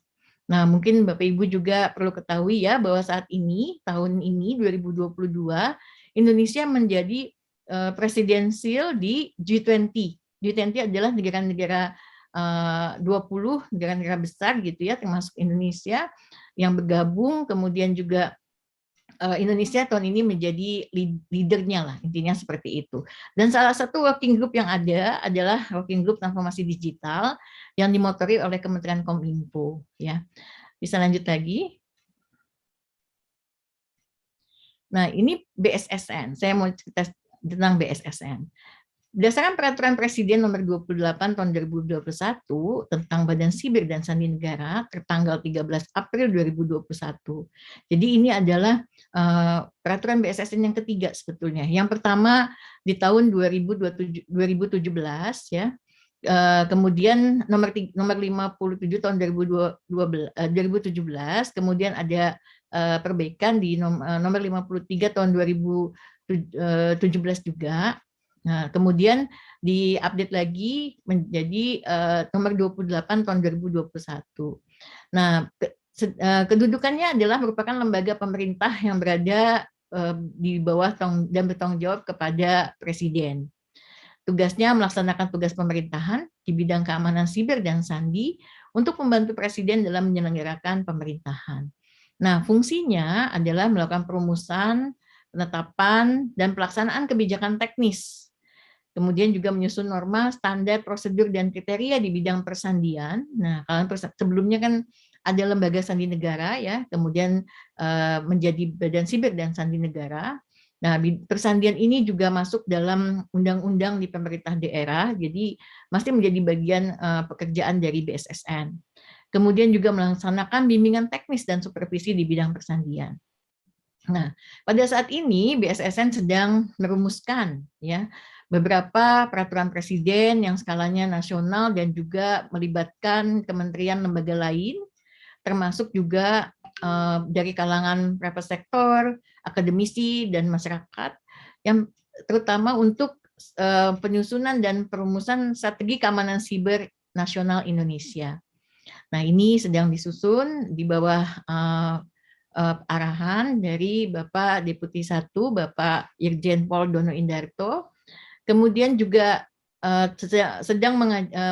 Nah, mungkin Bapak Ibu juga perlu ketahui ya bahwa saat ini, tahun ini 2022, Indonesia menjadi presidensial di G20. G20 adalah negara-negara 20 negara-negara besar gitu ya, termasuk Indonesia yang bergabung, kemudian juga Indonesia tahun ini menjadi leadernya lah, intinya seperti itu. Dan salah satu working group yang ada adalah working group transformasi digital yang dimotori oleh Kementerian Kominfo. Ya, bisa lanjut lagi. Nah, ini BSSN. Saya mau cerita tentang BSSN. Berdasarkan Peraturan Presiden Nomor 28 Tahun 2021 tentang Badan Siber dan Sandi Negara tertanggal 13 April 2021. Jadi ini adalah peraturan BSSN yang ketiga sebetulnya. Yang pertama di tahun 2017 ya. Kemudian nomor 57 tahun 2017, kemudian ada perbaikan di nomor 53 tahun 2017 juga. Nah, kemudian diupdate lagi menjadi nomor 28 tahun 2021. Nah, kedudukannya adalah merupakan lembaga pemerintah yang berada di bawah dan bertanggung jawab kepada Presiden. Tugasnya melaksanakan tugas pemerintahan di bidang keamanan siber dan sandi untuk membantu Presiden dalam menyelenggarakan pemerintahan. Nah, fungsinya adalah melakukan perumusan, penetapan, dan pelaksanaan kebijakan teknis. Kemudian juga menyusun norma, standar, prosedur, dan kriteria di bidang persandian. Nah, kalau sebelumnya kan ada lembaga sandi negara ya, kemudian menjadi Badan Siber dan Sandi Negara. Nah, persandian ini juga masuk dalam undang-undang di pemerintah daerah, jadi masih menjadi bagian pekerjaan dari BSSN. Kemudian juga melaksanakan bimbingan teknis dan supervisi di bidang persandian. Nah, pada saat ini BSSN sedang merumuskan ya beberapa peraturan presiden yang skalanya nasional dan juga melibatkan kementerian lembaga lain, termasuk juga dari kalangan private sektor, akademisi, dan masyarakat, yang terutama untuk penyusunan dan perumusan strategi keamanan siber nasional Indonesia. Nah, ini sedang disusun di bawah arahan dari Bapak Deputi 1, Bapak Irjen Pol Dono Indarto. Kemudian juga sedang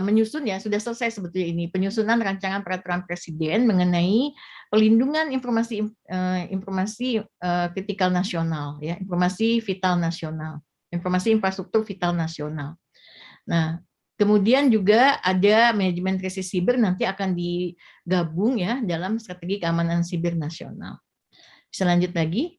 menyusun ya, sudah selesai sebetulnya ini, penyusunan rancangan peraturan presiden mengenai pelindungan informasi kritikal nasional, ya, informasi vital nasional, informasi infrastruktur vital nasional. Nah, kemudian juga ada manajemen krisis siber nanti akan digabung ya dalam strategi keamanan siber nasional. Bisa lanjut lagi.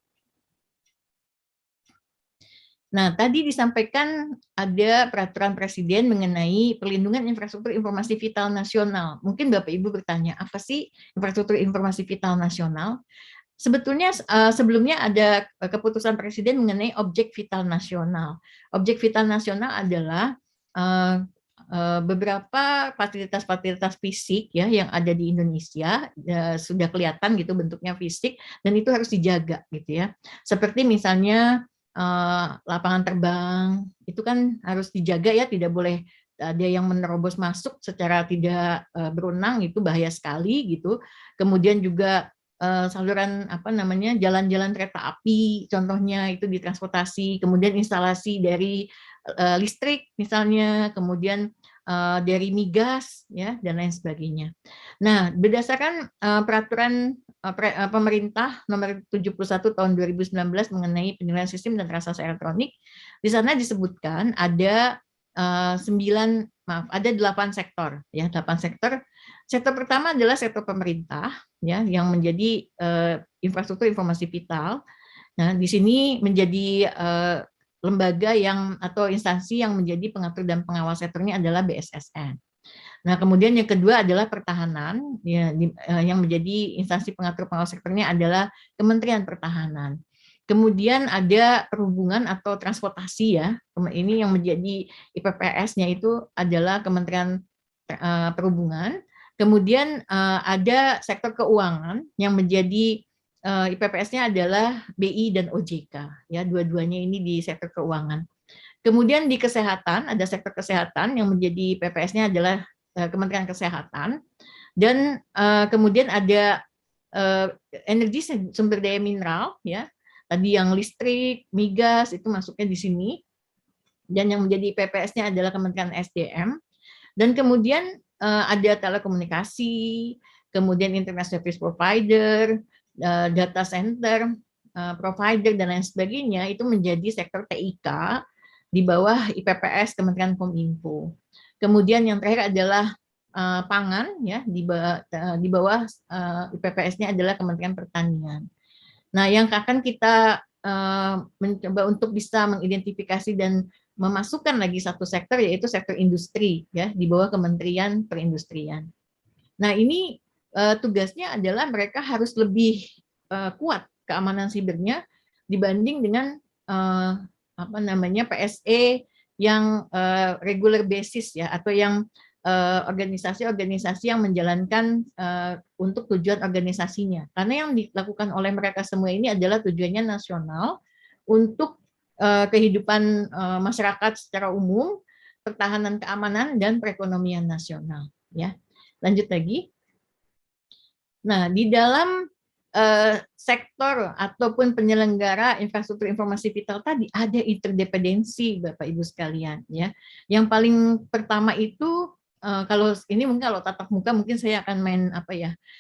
Nah, tadi disampaikan ada peraturan presiden mengenai pelindungan infrastruktur informasi vital nasional. Mungkin Bapak Ibu bertanya, apa sih infrastruktur informasi vital nasional? Sebetulnya sebelumnya ada keputusan presiden mengenai objek vital nasional. Objek vital nasional adalah beberapa fasilitas-fasilitas fisik ya yang ada di Indonesia sudah kelihatan gitu bentuknya fisik dan itu harus dijaga gitu ya. Seperti misalnya lapangan terbang itu kan harus dijaga ya, tidak boleh ada yang menerobos masuk secara tidak berwenang, itu bahaya sekali gitu. Kemudian juga saluran jalan-jalan kereta api, contohnya itu di transportasi, kemudian instalasi dari listrik misalnya, kemudian dari migas ya dan lain sebagainya. Nah, berdasarkan peraturan pemerintah nomor 71 tahun 2019 mengenai penilaian sistem dan transaksi elektronik, di sana disebutkan ada 8 sektor ya, 8 sektor. Sektor pertama adalah sektor pemerintah ya, yang menjadi infrastruktur informasi vital. Nah, di sini menjadi lembaga yang atau instansi yang menjadi pengatur dan pengawal sektornya adalah BSSN. Nah, kemudian yang kedua adalah pertahanan, ya, yang menjadi instansi pengatur pengawal sektornya adalah Kementerian Pertahanan. Kemudian ada perhubungan atau transportasi ya, ini yang menjadi IPPS-nya itu adalah Kementerian Perhubungan. Kemudian ada sektor keuangan yang menjadi IPPS-nya adalah BI dan OJK, ya, dua-duanya ini di sektor keuangan. Kemudian di kesehatan ada sektor kesehatan yang menjadi IPPS-nya adalah Kementerian Kesehatan, dan kemudian ada energi sumber daya mineral, ya, tadi yang listrik, migas itu masuknya di sini, dan yang menjadi IPPS-nya adalah Kementerian SDM, dan kemudian ada telekomunikasi, kemudian internet service provider, data center provider dan lain sebagainya, itu menjadi sektor TIK di bawah IPPS Kementerian Kominfo. Kemudian yang terakhir adalah pangan ya, di bawah IPPS-nya adalah Kementerian Pertanian. Nah, yang akan kita mencoba untuk bisa mengidentifikasi dan memasukkan lagi satu sektor, yaitu sektor industri ya, di bawah Kementerian Perindustrian. Nah, ini tugasnya adalah mereka harus lebih kuat keamanan sibernya dibanding dengan PSE yang regular basis ya, atau yang organisasi-organisasi yang menjalankan untuk tujuan organisasinya. Karena yang dilakukan oleh mereka semua ini adalah tujuannya nasional untuk kehidupan masyarakat secara umum, pertahanan keamanan dan perekonomian nasional. Ya, lanjut lagi. Nah, di dalam sektor ataupun penyelenggara infrastruktur informasi vital tadi ada interdependensi, Bapak Ibu sekalian, ya. Yang paling pertama itu kalau ini mungkin kalau tatap muka mungkin saya akan main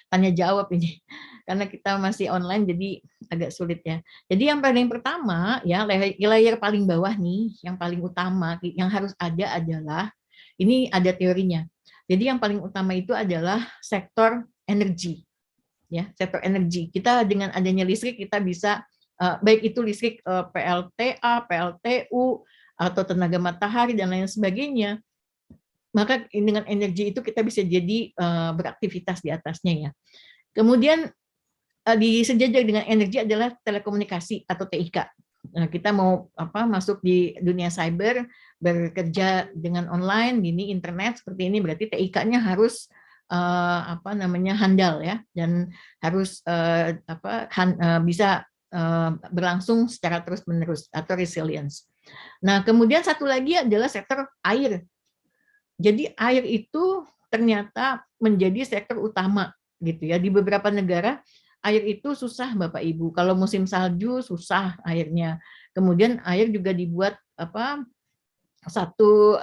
tanya jawab ini karena kita masih online jadi agak sulit ya. Jadi yang paling pertama ya, layer paling bawah nih, yang paling utama yang harus ada adalah ini ada teorinya. Jadi yang paling utama itu adalah sektor energi. Ya, sektor energi. Kita dengan adanya listrik kita bisa baik itu listrik PLTA, PLTU atau tenaga matahari dan lain sebagainya. Maka dengan energi itu kita bisa jadi beraktivitas di atasnya ya. Kemudian disejajar dengan energi adalah telekomunikasi atau TIK. Nah, kita mau masuk di dunia cyber, bekerja dengan online gini, internet seperti ini, berarti TIK-nya harus handal ya, dan harus bisa berlangsung secara terus-menerus atau resilience. Nah, kemudian satu lagi adalah sektor air. Jadi air itu ternyata menjadi sektor utama gitu ya. Di beberapa negara air itu susah Bapak Ibu. Kalau musim salju susah airnya. Kemudian air juga dibuat satu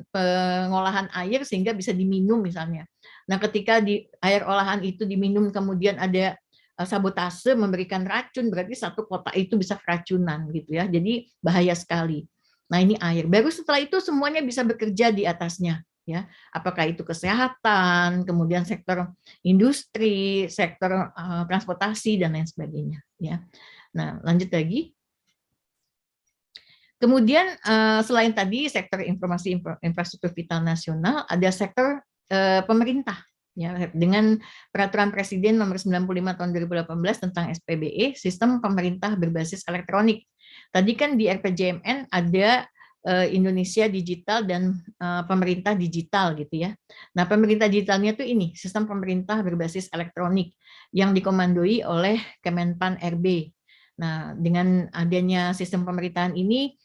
pengolahan air sehingga bisa diminum misalnya. Nah, ketika di air olahan itu diminum kemudian ada sabotase memberikan racun, berarti satu kota itu bisa keracunan gitu ya. Jadi bahaya sekali. Nah, ini air. Baru setelah itu semuanya bisa bekerja di atasnya ya. Apakah itu kesehatan, kemudian sektor industri, sektor transportasi dan lain sebagainya ya. Nah, lanjut lagi. Kemudian selain tadi sektor informasi infrastruktur vital nasional, ada sektor pemerintah ya, dengan peraturan Presiden nomor 95 tahun 2018 tentang SPBE, sistem pemerintah berbasis elektronik. Tadi kan di RPJMN ada Indonesia Digital dan pemerintah digital gitu ya. Nah, pemerintah digitalnya tuh ini sistem pemerintah berbasis elektronik yang dikomandoi oleh Kemenpan RB. Nah, dengan adanya sistem pemerintahan ini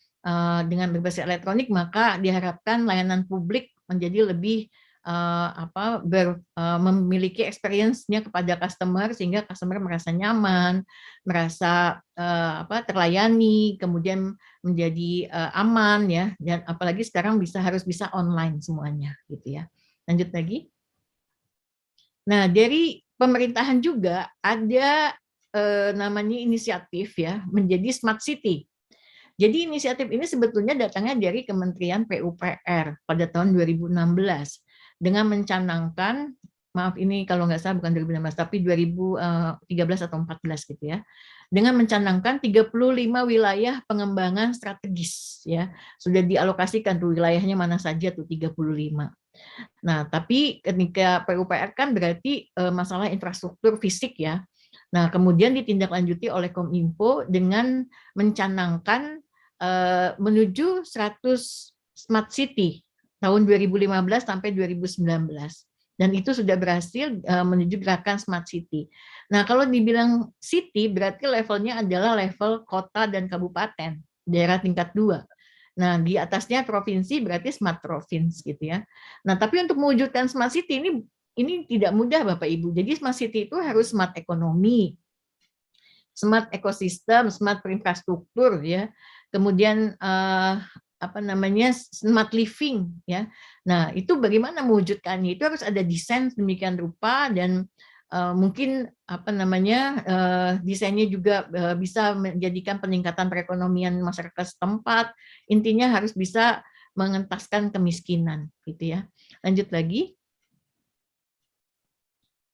dengan berbasis elektronik, maka diharapkan layanan publik menjadi lebih memiliki experience-nya kepada customer sehingga customer merasa nyaman, merasa terlayani, kemudian menjadi aman ya, dan apalagi sekarang harus bisa online semuanya gitu ya. Lanjut lagi. Nah, dari pemerintahan juga ada namanya inisiatif ya menjadi smart city. Jadi inisiatif ini sebetulnya datangnya dari Kementerian PUPR pada tahun 2016 dengan mencanangkan, maaf ini kalau nggak salah bukan 2016 tapi 2013 atau 14 gitu ya, dengan mencanangkan 35 wilayah pengembangan strategis ya, sudah dialokasikan tuh wilayahnya mana saja tuh 35. Nah, tapi ketika PUPR kan berarti masalah infrastruktur fisik ya. Nah, kemudian ditindaklanjuti oleh Kominfo dengan mencanangkan menuju 100 smart city tahun 2015 sampai 2019. Dan itu sudah berhasil menuju gerakan smart city. Nah, kalau dibilang city berarti levelnya adalah level kota dan kabupaten, daerah tingkat 2. Nah, di atasnya provinsi berarti smart province gitu ya. Nah, tapi untuk mewujudkan smart city ini tidak mudah Bapak Ibu. Jadi smart city itu harus smart ekonomi, smart ekosistem, smart infrastruktur ya. Kemudian smart living ya. Nah, itu bagaimana mewujudkannya? Itu harus ada desain demikian rupa dan mungkin desainnya juga bisa menjadikan peningkatan perekonomian masyarakat setempat. Intinya harus bisa mengentaskan kemiskinan gitu ya. Lanjut lagi.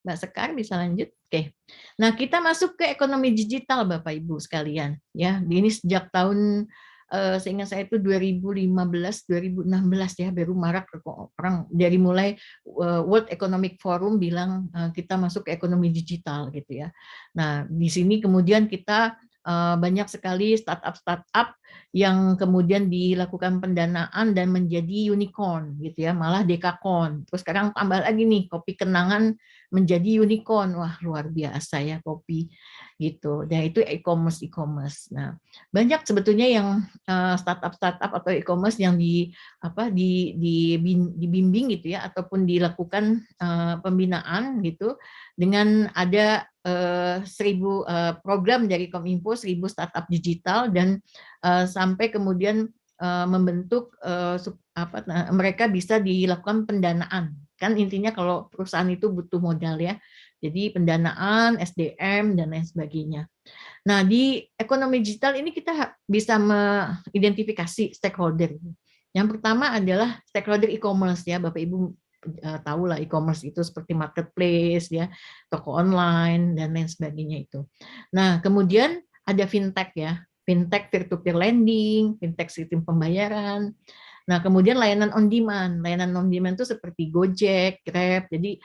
Mbak Sekar bisa lanjut. Oke. Nah, kita masuk ke ekonomi digital Bapak Ibu sekalian ya. Ini sejak tahun seingat saya itu 2015 2016 ya, baru marak orang dari mulai World Economic Forum bilang kita masuk ke ekonomi digital gitu ya. Nah, di sini kemudian kita banyak sekali startup yang kemudian dilakukan pendanaan dan menjadi unicorn gitu ya, malah dekakorn. Terus sekarang tambah lagi nih Kopi Kenangan menjadi unicorn. Wah, luar biasa ya Kopi gitu. Dan itu e-commerce. Nah, banyak sebetulnya yang startup atau e-commerce yang dibimbing gitu ya, ataupun dilakukan pembinaan gitu dengan ada 1.000 program dari Kominfo, 1.000 startup digital, dan sampai kemudian membentuk mereka bisa dilakukan pendanaan. Kan intinya kalau perusahaan itu butuh modal ya. Jadi pendanaan, SDM, dan lain sebagainya. Nah, di ekonomi digital ini kita bisa mengidentifikasi stakeholder. Yang pertama adalah stakeholder e-commerce ya, Bapak Ibu tahu lah e-commerce itu seperti marketplace ya, toko online dan lain sebagainya itu. Nah, kemudian ada fintech ya, fintech peer-to-peer lending, fintech sistem pembayaran. Nah, kemudian layanan on demand. Layanan on demand itu seperti Gojek, Grab. Jadi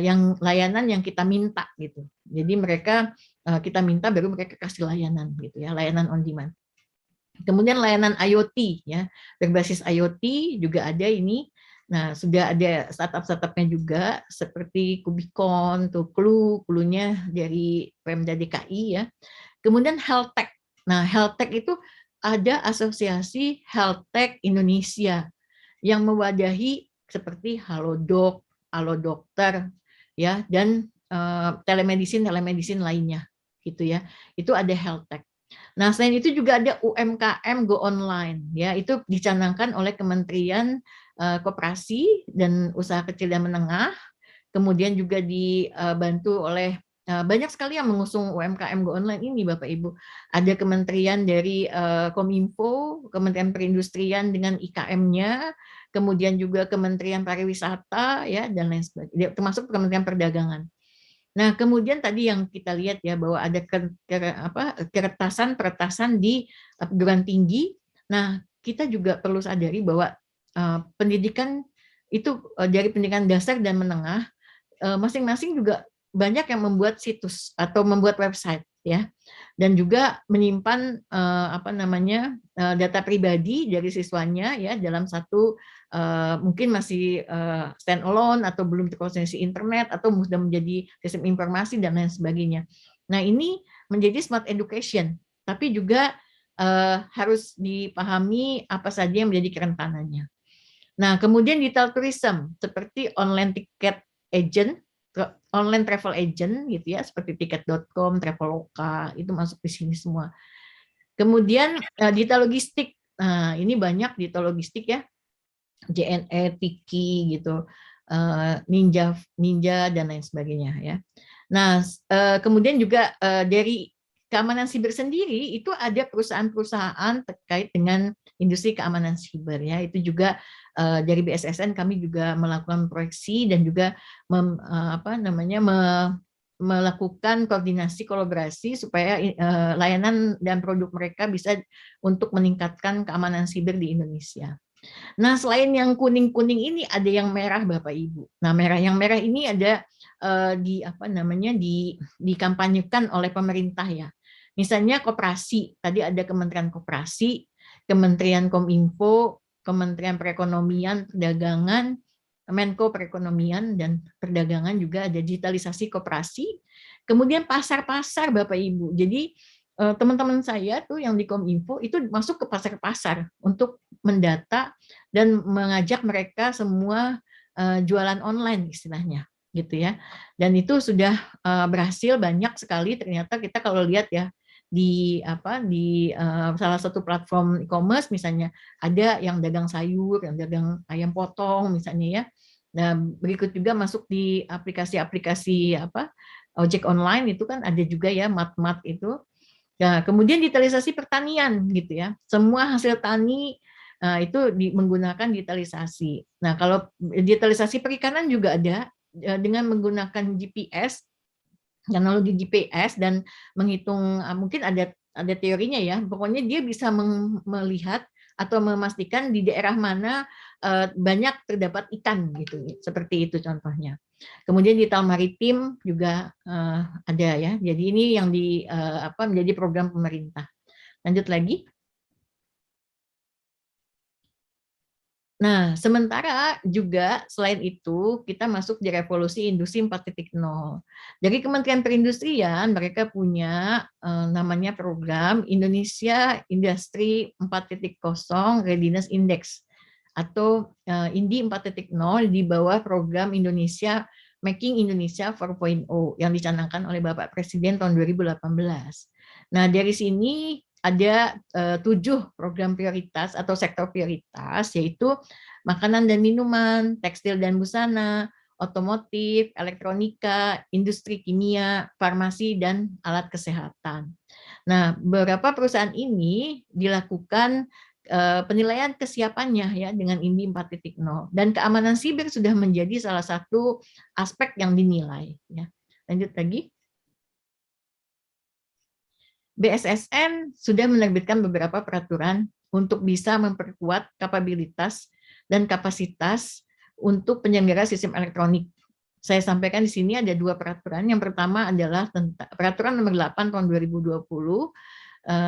yang layanan yang kita minta gitu. Jadi mereka kita minta baru mereka kasih layanan gitu ya, layanan on demand. Kemudian layanan IoT ya, berbasis IoT juga ada ini. Nah, sudah ada startup-startupnya juga seperti Kubicon, tuh Clue-nya dari Pemda DKI ya. Kemudian health tech. Nah, health tech itu ada asosiasi Health Tech Indonesia yang mewadahi seperti Halodoc, Halo Dokter ya, dan telemedicine lainnya gitu ya. Itu ada health tech. Nah, selain itu juga ada UMKM Go Online ya, itu dicanangkan oleh Kementerian Koperasi dan Usaha Kecil dan Menengah, kemudian juga dibantu oleh banyak sekali yang mengusung UMKM Go Online ini Bapak Ibu. Ada kementerian dari Kominfo, Kementerian Perindustrian dengan IKM-nya, kemudian juga Kementerian Pariwisata ya, dan lain sebagainya, termasuk Kementerian Perdagangan. Nah, kemudian tadi yang kita lihat ya bahwa ada peretasan di perguruan tinggi. Nah, kita juga perlu sadari bahwa pendidikan itu dari pendidikan dasar dan menengah masing-masing juga banyak yang membuat situs atau membuat website ya, dan juga menyimpan data pribadi dari siswanya ya dalam satu mungkin masih stand alone atau belum terkoneksi internet atau sudah menjadi sistem informasi dan lain sebagainya. Nah, ini menjadi smart education, tapi juga harus dipahami apa saja yang menjadi kerentanannya. Nah, kemudian digital tourism seperti online ticket agent, online travel agent gitu ya, seperti tiket.com, Traveloka, itu masuk di sini semua. Kemudian digital logistik. Nah, ini banyak digital logistik ya. JNE, Tiki gitu, Ninja dan lain sebagainya ya. Nah, kemudian juga dari keamanan siber sendiri itu ada perusahaan-perusahaan terkait dengan industri keamanan siber ya. Itu juga dari BSSN kami juga melakukan proyeksi dan juga melakukan koordinasi kolaborasi supaya layanan dan produk mereka bisa untuk meningkatkan keamanan siber di Indonesia. Nah, selain yang kuning-kuning ini ada yang merah Bapak Ibu. Nah, yang merah ini ada dikampanyekan oleh pemerintah ya. Misalnya koperasi, tadi ada Kementerian Koperasi, Kementerian Kominfo, Kementerian Perekonomian, Perdagangan, Menko Perekonomian dan Perdagangan juga ada digitalisasi koperasi. Kemudian pasar-pasar Bapak Ibu. Jadi teman-teman saya tuh yang di Kominfo itu masuk ke pasar-pasar untuk mendata dan mengajak mereka semua jualan online istilahnya gitu ya. Dan itu sudah berhasil banyak sekali ternyata kita kalau lihat ya di salah satu platform e-commerce misalnya ada yang dagang sayur, yang dagang ayam potong misalnya ya. Nah, berikut juga masuk di aplikasi-aplikasi ojek online itu kan ada juga ya mat-mat itu. Nah, kemudian digitalisasi pertanian gitu ya. Semua hasil tani itu menggunakan digitalisasi. Nah, kalau digitalisasi perikanan juga ada dengan menggunakan GPS, teknologi GPS dan menghitung mungkin ada teorinya ya. Pokoknya dia bisa melihat atau memastikan di daerah mana banyak terdapat ikan gitu. Seperti itu contohnya. Kemudian digital maritim juga ada ya. Jadi ini yang menjadi program pemerintah. Lanjut lagi. Nah, sementara juga selain itu kita masuk di revolusi industri 4.0. Dari Kementerian Perindustrian mereka punya namanya program Indonesia Industri 4.0 Readiness Index atau INDI 4.0 di bawah program Indonesia Making Indonesia 4.0 yang dicanangkan oleh Bapak Presiden tahun 2018. Nah, dari sini ada 7 program prioritas atau sektor prioritas, yaitu makanan dan minuman, tekstil dan busana, otomotif, elektronika, industri kimia, farmasi, dan alat kesehatan. Nah, beberapa perusahaan ini dilakukan penilaian kesiapannya ya dengan INDI 4.0 dan keamanan siber sudah menjadi salah satu aspek yang dinilai. Ya. Lanjut lagi. BSSN sudah menerbitkan beberapa peraturan untuk bisa memperkuat kapabilitas dan kapasitas untuk penyelenggara sistem elektronik. Saya sampaikan di sini ada 2 peraturan. Yang pertama adalah peraturan nomor 8 tahun 2020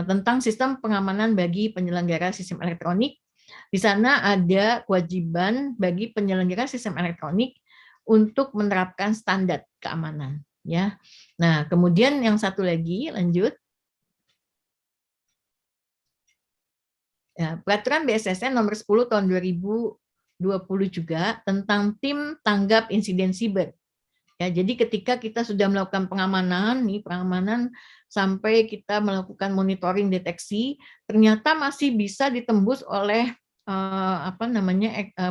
tentang sistem pengamanan bagi penyelenggara sistem elektronik. Di sana ada kewajiban bagi penyelenggara sistem elektronik untuk menerapkan standar keamanan. Ya. Nah, kemudian yang satu lagi, lanjut. Ya, peraturan BSSN nomor 10 tahun 2020 juga tentang tim tanggap insiden siber. Ya, jadi ketika kita sudah melakukan pengamanan sampai kita melakukan monitoring deteksi, ternyata masih bisa ditembus oleh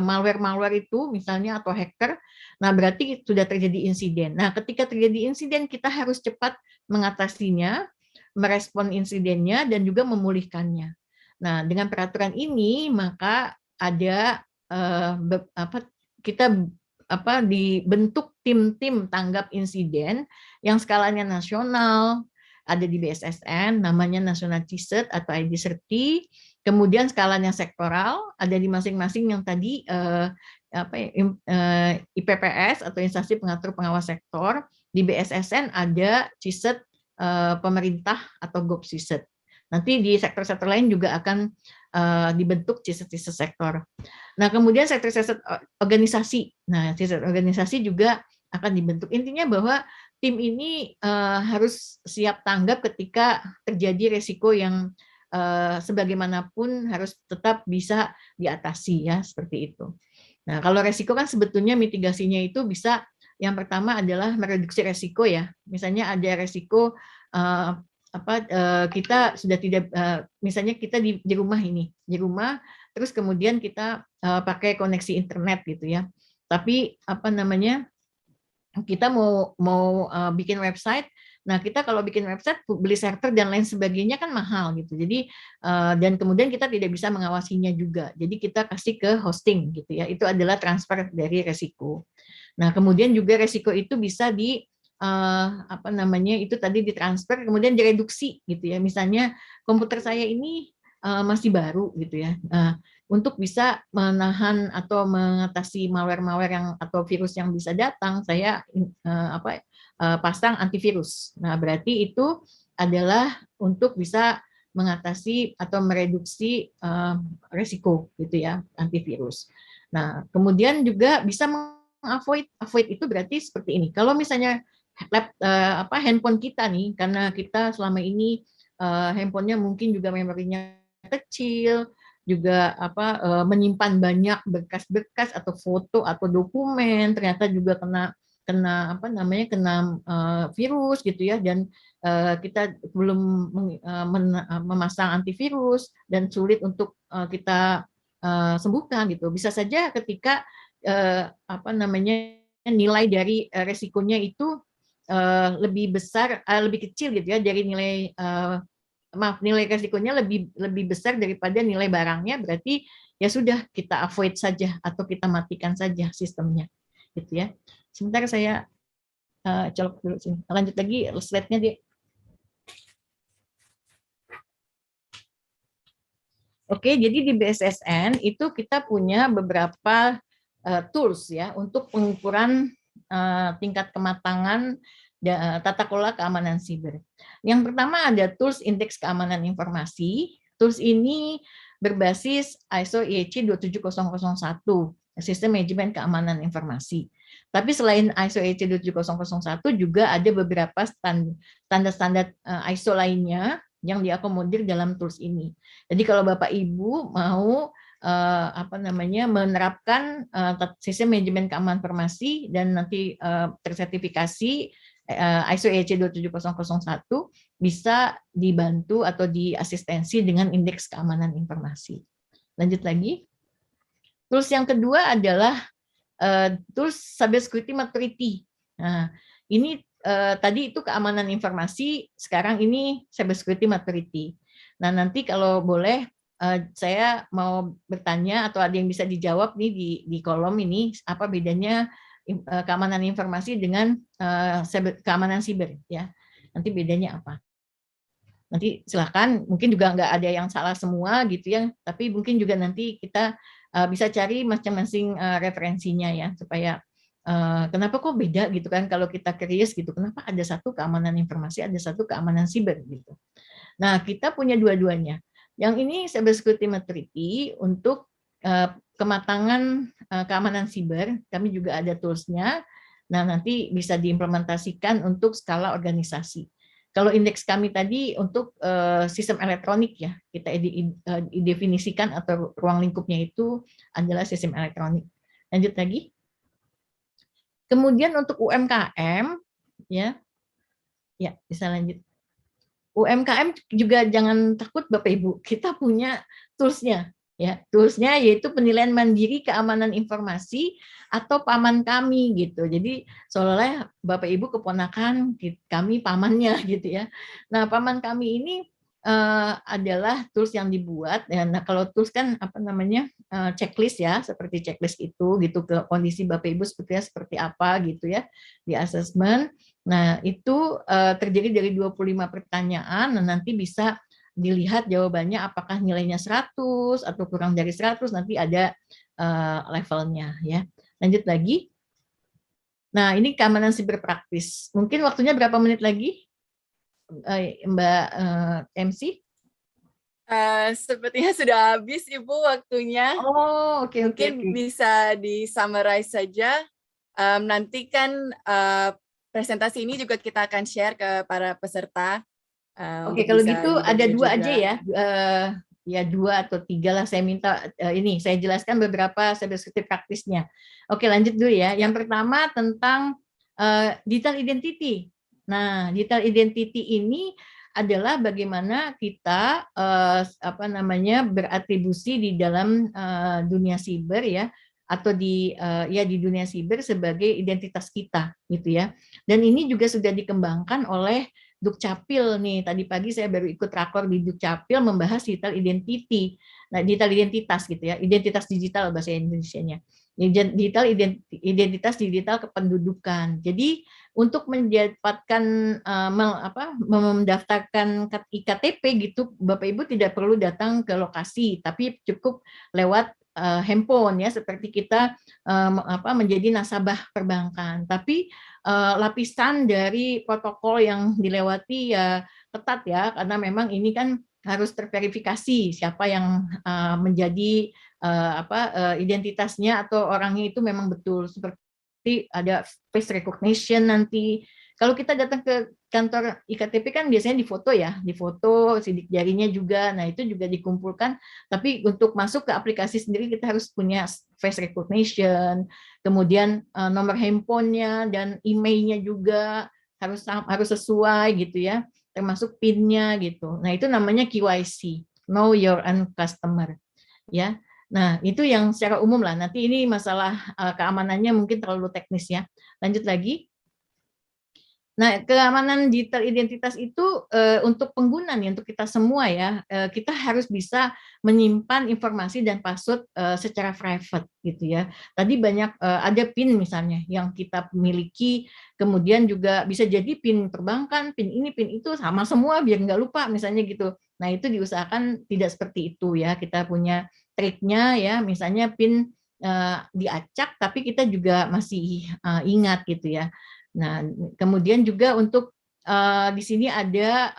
malware-malware itu misalnya atau hacker. Nah, berarti sudah terjadi insiden. Nah, ketika terjadi insiden kita harus cepat mengatasinya, merespon insidennya dan juga memulihkannya. Nah, dengan peraturan ini maka ada kita dibentuk tim-tim tanggap insiden yang skalanya nasional, ada di BSSN, namanya National CISET atau ID30, kemudian skalanya sektoral, ada di masing-masing yang tadi IPPS atau Instansi Pengatur Pengawas Sektor, di BSSN ada CISET pemerintah atau GOP-CISET. Nanti di sektor-sektor lain juga akan dibentuk CISET sektor. Nah, kemudian sektor organisasi. Nah, CISET organisasi juga akan dibentuk. Intinya bahwa tim ini harus siap tanggap ketika terjadi resiko yang sebagaimanapun harus tetap bisa diatasi ya, seperti itu. Nah, kalau resiko kan sebetulnya mitigasinya itu bisa, yang pertama adalah mereduksi resiko ya. Misalnya ada resiko kita sudah tidak, misalnya kita di rumah ini, di rumah, terus kemudian kita pakai koneksi internet gitu ya. Tapi kita mau bikin website. Nah, kita kalau bikin website beli server dan lain sebagainya kan mahal gitu. Jadi dan kemudian kita tidak bisa mengawasinya juga. Jadi kita kasih ke hosting gitu ya. Itu adalah transfer dari resiko. Nah, kemudian juga resiko itu bisa itu tadi ditransfer kemudian direduksi gitu ya. Misalnya komputer saya ini masih baru gitu ya. Untuk bisa menahan atau mengatasi malware-malware yang atau virus yang bisa datang, saya pasang antivirus. Nah, berarti itu adalah untuk bisa mengatasi atau mereduksi resiko gitu ya, antivirus. Nah, kemudian juga bisa avoid itu berarti seperti ini. Kalau misalnya handphone kita nih, karena kita selama ini handphonenya mungkin juga memorinya kecil, juga menyimpan banyak berkas-berkas atau foto atau dokumen, ternyata juga kena virus gitu ya, dan kita belum memasang antivirus dan sulit untuk kita sembuhkan gitu. Bisa saja ketika nilai dari resikonya itu lebih besar, lebih kecil gitu ya dari nilai nilai resikonya lebih besar daripada nilai barangnya, berarti ya sudah kita avoid saja atau kita matikan saja sistemnya gitu ya. Sebentar saya colok dulu sini. Lanjut lagi slide-nya dia. Oke, jadi di BSSN itu kita punya beberapa tools ya untuk pengukuran tingkat kematangan tata kelola keamanan siber. Yang pertama ada tools indeks keamanan informasi. Tools ini berbasis ISO IEC 27001, Sistem Manajemen Keamanan Informasi. Tapi selain ISO IEC 27001 juga ada beberapa standar-standar ISO lainnya yang diakomodir dalam tools ini. Jadi kalau Bapak Ibu mau menerapkan sistem manajemen keamanan informasi dan nanti tersertifikasi ISO IEC 27001, bisa dibantu atau diasistensi dengan indeks keamanan informasi. Lanjut lagi. Tools yang kedua adalah tools Cyber Security Maturity. Nah, ini tadi itu keamanan informasi, sekarang ini Cyber Security Maturity. Nah, nanti kalau boleh saya mau bertanya atau ada yang bisa dijawab nih di kolom ini, apa bedanya keamanan informasi dengan keamanan siber ya. Nanti bedanya apa? Nanti silakan, mungkin juga nggak ada yang salah semua gitu ya, tapi mungkin juga nanti kita bisa cari masing-masing referensinya ya, supaya kenapa kok beda gitu kan kalau kita curious gitu, kenapa ada satu keamanan informasi, ada satu keamanan siber gitu. Nah, kita punya dua-duanya. Yang ini Cyber Security Maturity untuk kematangan keamanan siber, kami juga ada tools-nya. Nah, nanti bisa diimplementasikan untuk skala organisasi. Kalau indeks kami tadi untuk sistem elektronik ya, kita definisikan atau ruang lingkupnya itu adalah sistem elektronik. Lanjut lagi. Kemudian untuk UMKM, ya bisa lanjut. UMKM juga jangan takut Bapak Ibu, kita punya tools-nya. Ya, tools-nya yaitu penilaian mandiri keamanan informasi atau paman kami gitu. Jadi seolah-olah Bapak Ibu keponakan, kami pamannya gitu ya. Nah, paman kami ini adalah tools yang dibuat. Nah, kalau tools kan checklist ya, seperti checklist itu gitu, ke kondisi Bapak Ibu seperti apa gitu ya di assessment. Nah, itu terdiri dari 25 pertanyaan, nah nanti bisa dilihat jawabannya apakah nilainya 100 atau kurang dari 100, nanti ada levelnya ya. Lanjut lagi. Nah, ini keamanan siber praktis. Mungkin waktunya berapa menit lagi, Mbak MC? Sepertinya sudah habis Ibu waktunya. Oh, oke. Mungkin bisa di-summarize saja. Nanti kan presentasi ini juga kita akan share ke para peserta. Oke, kalau gitu ada dua aja ya. ya 2 atau 3 lah, saya minta ini saya jelaskan beberapa cybersecurity praktisnya. Oke, lanjut dulu ya. Yang pertama tentang digital identity. Nah, digital identity ini adalah bagaimana kita beratribusi di dalam dunia siber ya, atau di dunia siber sebagai identitas kita gitu ya. Dan ini juga sudah dikembangkan oleh Dukcapil nih. Tadi pagi saya baru ikut rakor di Dukcapil membahas digital identity. Nah, digital identitas gitu ya, identitas digital bahasa Indonesianya. Digital identitas digital kependudukan. Jadi untuk mendapatkan mendaftarkan IKTP gitu, Bapak Ibu tidak perlu datang ke lokasi, tapi cukup lewat handphone ya, seperti kita menjadi nasabah perbankan. Tapi lapisan dari protokol yang dilewati ya ketat ya, karena memang ini kan harus terverifikasi siapa yang menjadi identitasnya atau orangnya itu memang betul, seperti ada face recognition nanti. Kalau kita datang ke kantor IKTP kan biasanya difoto ya, difoto sidik jarinya juga. Nah, itu juga dikumpulkan. Tapi untuk masuk ke aplikasi sendiri kita harus punya face recognition, kemudian nomor handphonenya dan emailnya juga harus sesuai gitu ya, termasuk PIN-nya gitu. Nah, itu namanya KYC, Know Your Own Customer ya. Nah, itu yang secara umum lah. Nanti ini masalah keamanannya mungkin terlalu teknis ya. Lanjut lagi. Nah, keamanan digital identitas itu untuk pengguna nih, untuk kita semua ya, kita harus bisa menyimpan informasi dan password secara private gitu ya. Tadi banyak ada PIN misalnya yang kita miliki, kemudian juga bisa jadi PIN perbankan, PIN ini, PIN itu sama semua biar nggak lupa misalnya gitu. Nah, itu diusahakan tidak seperti itu ya. Kita punya triknya ya, misalnya PIN diacak tapi kita juga masih ingat gitu ya. Nah, kemudian juga untuk di sini ada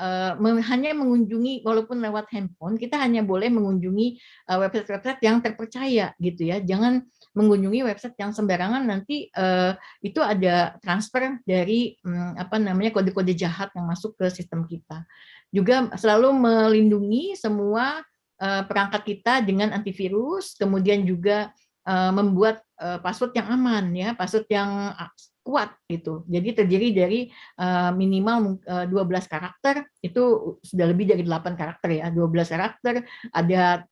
hanya mengunjungi, walaupun lewat handphone, kita hanya boleh mengunjungi website-website yang terpercaya gitu ya. Jangan mengunjungi website yang sembarangan, nanti itu ada transfer dari kode-kode jahat yang masuk ke sistem kita. Juga selalu melindungi semua perangkat kita dengan antivirus, kemudian juga membuat password yang aman ya, password yang kuat gitu. Jadi terdiri dari minimal 12 karakter, itu sudah lebih dari 8 karakter ya. 12 karakter, ada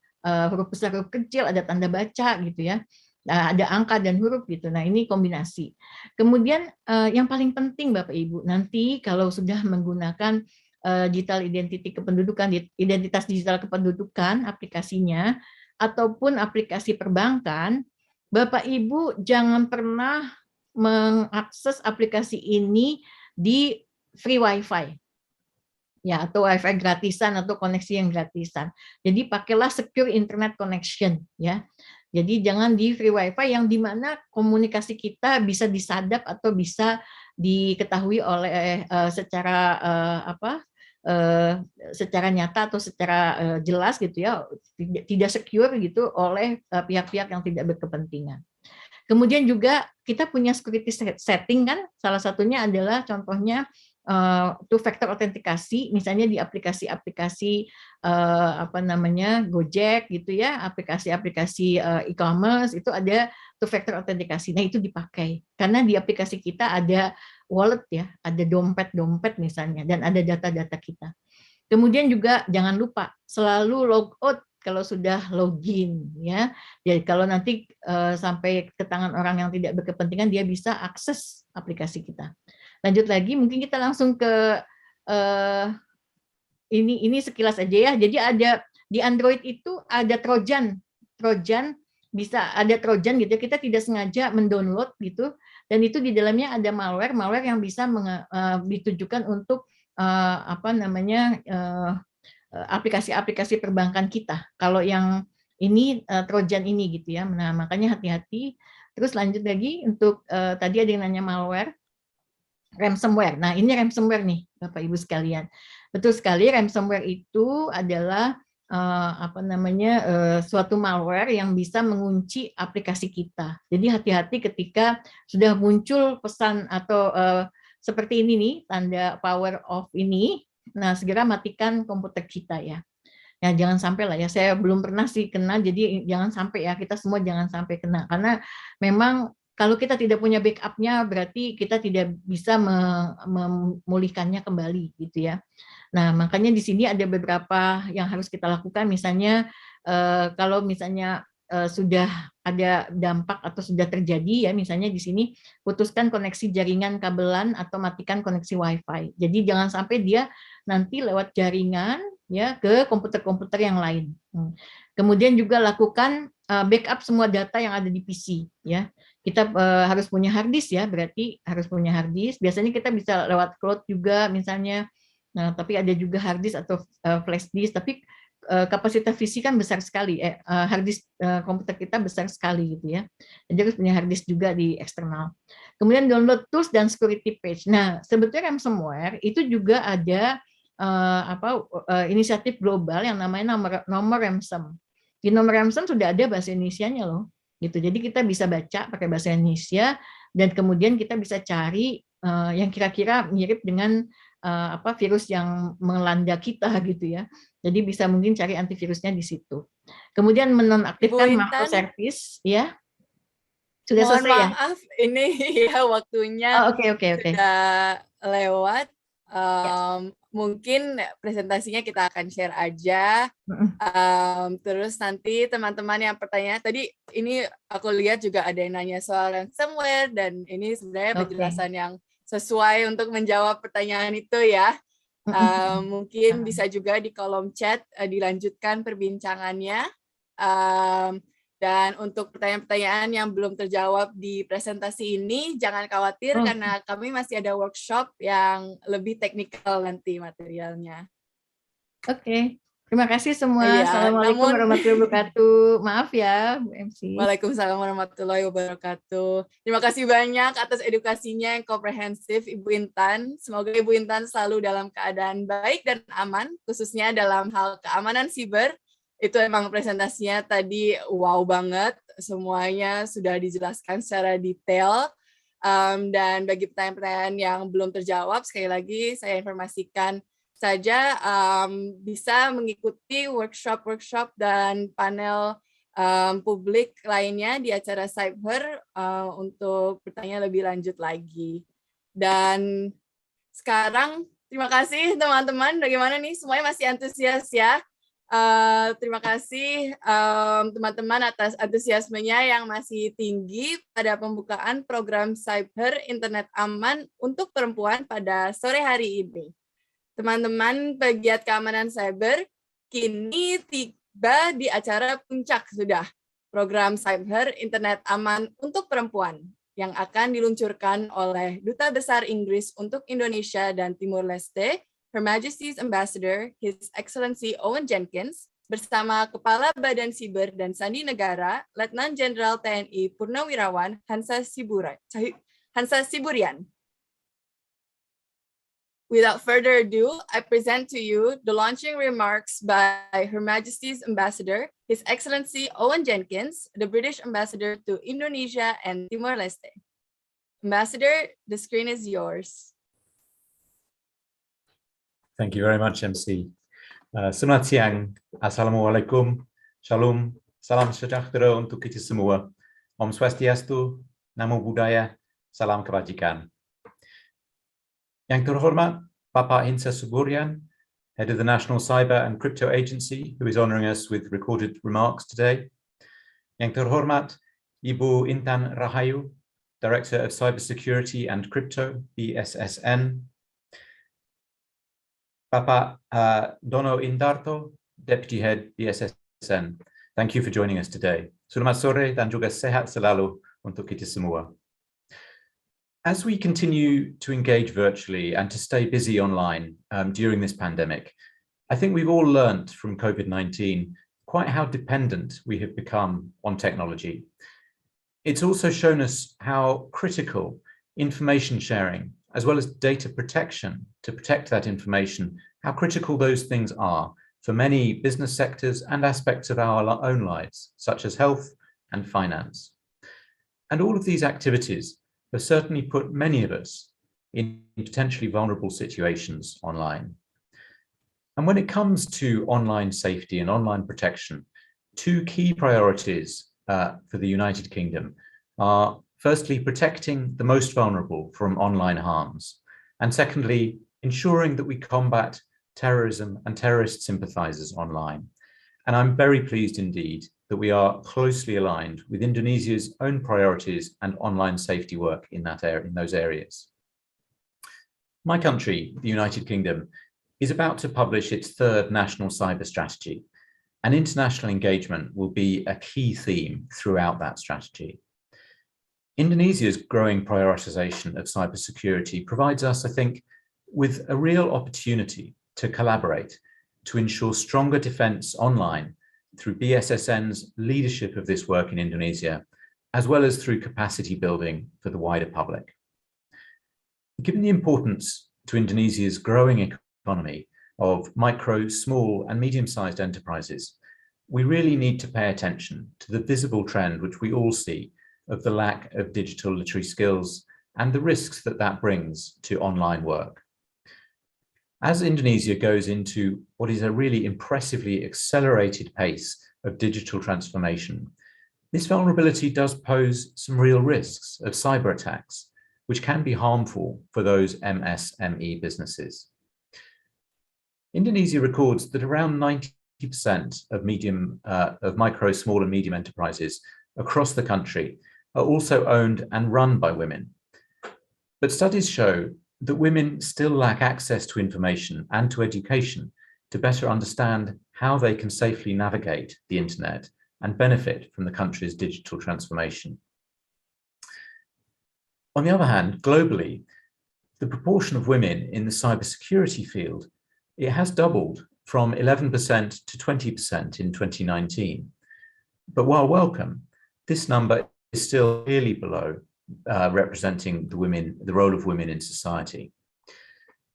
huruf besar, huruf kecil, ada tanda baca gitu ya. Nah, ada angka dan huruf gitu. Nah, ini kombinasi. Kemudian yang paling penting Bapak Ibu, nanti kalau sudah menggunakan digital identity kependudukan, identitas digital kependudukan aplikasinya ataupun aplikasi perbankan, Bapak Ibu jangan pernah mengakses aplikasi ini di free wifi ya, atau wifi gratisan atau koneksi yang gratisan. Jadi pakailah secure internet connection ya. Jadi jangan di free wifi yang dimana komunikasi kita bisa disadap atau bisa diketahui oleh secara nyata atau secara jelas gitu ya, tidak secure gitu oleh pihak-pihak yang tidak berkepentingan. Kemudian juga kita punya security setting kan, salah satunya adalah contohnya two factor autentikasi, misalnya di aplikasi-aplikasi Gojek gitu ya, aplikasi-aplikasi e-commerce itu ada two factor autentikasi. Nah, itu dipakai karena di aplikasi kita ada wallet ya, ada dompet misalnya, dan ada data-data kita. Kemudian juga jangan lupa selalu log out kalau sudah login ya. Jadi kalau nanti sampai ke tangan orang yang tidak berkepentingan, dia bisa akses aplikasi kita. Lanjut lagi, mungkin kita langsung ke ini sekilas aja ya. Jadi ada di Android itu ada Trojan bisa ada Trojan gitu. Kita tidak sengaja mendownload gitu, dan itu di dalamnya ada malware yang bisa ditujukan untuk aplikasi-aplikasi perbankan kita. Kalau yang ini Trojan ini gitu ya. Nah, makanya hati-hati. Terus lanjut lagi untuk tadi ada yang nanya malware, ransomware. Nah, ini ransomware nih, Bapak Ibu sekalian. Betul sekali, ransomware itu adalah suatu malware yang bisa mengunci aplikasi kita. Jadi hati-hati ketika sudah muncul pesan atau seperti ini nih, tanda power off ini. Nah, segera matikan komputer kita ya. Ya jangan sampai lah ya, saya belum pernah sih kena, jadi jangan sampai ya, kita semua jangan sampai kena, karena memang kalau kita tidak punya backupnya berarti kita tidak bisa memulihkannya kembali gitu ya. Nah makanya di sini ada beberapa yang harus kita lakukan, misalnya kalau misalnya sudah ada dampak atau sudah terjadi ya, misalnya di sini putuskan koneksi jaringan kabelan atau matikan koneksi WiFi. Jadi jangan sampai dia nanti lewat jaringan ya ke komputer-komputer yang lain. Kemudian juga lakukan backup semua data yang ada di PC ya. Kita harus punya hard disk ya, berarti harus punya hard disk. Biasanya kita bisa lewat cloud juga misalnya. Nah, tapi ada juga hard disk atau flash disk, tapi kapasitas PC kan besar sekali, hard disk komputer kita besar sekali gitu ya. Jadi harus punya hard disk juga di eksternal. Kemudian download tools dan security patch. Nah, sebetulnya ransomware itu juga ada inisiatif global yang namanya nomor ransom. Di nomor ransom sudah ada bahasa Indonesianya loh, gitu. Jadi kita bisa baca pakai bahasa Indonesia dan kemudian kita bisa cari yang kira-kira mirip dengan virus yang melanda kita gitu ya. Jadi bisa mungkin cari antivirusnya di situ. Kemudian menonaktifkan macro service ya. Sudah Mohon selesai ya? Maaf, ini ya waktunya Oke. sudah lewat. Ya. Mungkin presentasinya kita akan share aja. Terus nanti teman-teman yang pertanyaan tadi ini aku lihat juga ada yang nanya soal ransomware dan ini sebenarnya penjelasan yang sesuai untuk menjawab pertanyaan itu ya. Mungkin bisa juga di kolom chat dilanjutkan perbincangannya. Dan untuk pertanyaan-pertanyaan yang belum terjawab di presentasi ini, jangan khawatir karena kami masih ada workshop yang lebih teknikal nanti materialnya. Oke, terima kasih semua. Iya, Assalamualaikum warahmatullahi wabarakatuh. Maaf ya, Bu MC. Waalaikumsalam warahmatullahi wabarakatuh. Terima kasih banyak atas edukasinya yang komprehensif, Ibu Intan. Semoga Ibu Intan selalu dalam keadaan baik dan aman, khususnya dalam hal keamanan siber. Itu emang presentasinya tadi wow banget, semuanya sudah dijelaskan secara detail. Dan bagi pertanyaan-pertanyaan yang belum terjawab, sekali lagi saya informasikan saja bisa mengikuti workshop-workshop dan panel publik lainnya di acara Cyber untuk bertanya lebih lanjut lagi. Dan sekarang terima kasih teman-teman, bagaimana nih semuanya masih antusias ya? Terima kasih teman-teman atas antusiasmenya yang masih tinggi pada pembukaan program Cyber Internet Aman untuk Perempuan pada sore hari ini. Teman-teman pegiat keamanan cyber, kini tiba di acara puncak sudah program Cyber Internet Aman untuk Perempuan yang akan diluncurkan oleh Duta Besar Inggris untuk Indonesia dan Timur Leste, Her Majesty's Ambassador, His Excellency Owen Jenkins, bersama Kepala Badan Siber dan Sandi Negara, Letnan Jenderal TNI Purnawirawan Hansa Siburian. Without further ado, I present to you the launching remarks by Her Majesty's Ambassador, His Excellency Owen Jenkins, the British Ambassador to Indonesia and Timor-Leste. Ambassador, the screen is yours. Thank you very much, MC. Selamat siang, Assalamualaikum, Shalom, salam sejahtera untuk kita semua. Om Swastiastu, Namo Buddhaya, salam kebajikan. Yang terhormat, Bapak Hansa Siburian, Head of the National Cyber and Crypto Agency, who is honoring us with recorded remarks today. Yang terhormat, Ibu Intan Rahayu, Director of Cybersecurity and Crypto, BSSN. Bapak Dono Indarto, Deputy Head BSSN. Thank you for joining us today. Selamat sore dan juga sehat selalu untuk kita semua. As we continue to engage virtually and to stay busy online during this pandemic, I think we've all learnt from COVID-19 quite how dependent we have become on technology. It's also shown us how critical information sharing, as well as data protection to protect that information, how critical those things are for many business sectors and aspects of our own lives, such as health and finance. And all of these activities have certainly put many of us in potentially vulnerable situations online. And when it comes to online safety and online protection, two key priorities for the United Kingdom are, firstly, protecting the most vulnerable from online harms, and secondly, ensuring that we combat terrorism and terrorist sympathizers online. And I'm very pleased indeed that we are closely aligned with Indonesia's own priorities and online safety work in those areas. My country, the United Kingdom, is about to publish its third national cyber strategy, and international engagement will be a key theme throughout that strategy. Indonesia's growing prioritization of cybersecurity provides us, I think, with a real opportunity to collaborate to ensure stronger defense online through BSSN's leadership of this work in Indonesia, as well as through capacity building for the wider public. Given the importance to Indonesia's growing economy of micro, small, and medium-sized enterprises, we really need to pay attention to the visible trend which we all see of the lack of digital literary skills and the risks that that brings to online work. As Indonesia goes into what is a really impressively accelerated pace of digital transformation, this vulnerability does pose some real risks of cyber attacks, which can be harmful for those MSME businesses. Indonesia records that around 90% of micro, small, and medium enterprises across the country are also owned and run by women. But studies show that women still lack access to information and to education to better understand how they can safely navigate the internet and benefit from the country's digital transformation. On the other hand, globally, the proportion of women in the cybersecurity field, it has doubled from 11% to 20% in 2019. But while welcome, this number is still clearly below representing the role of women in society.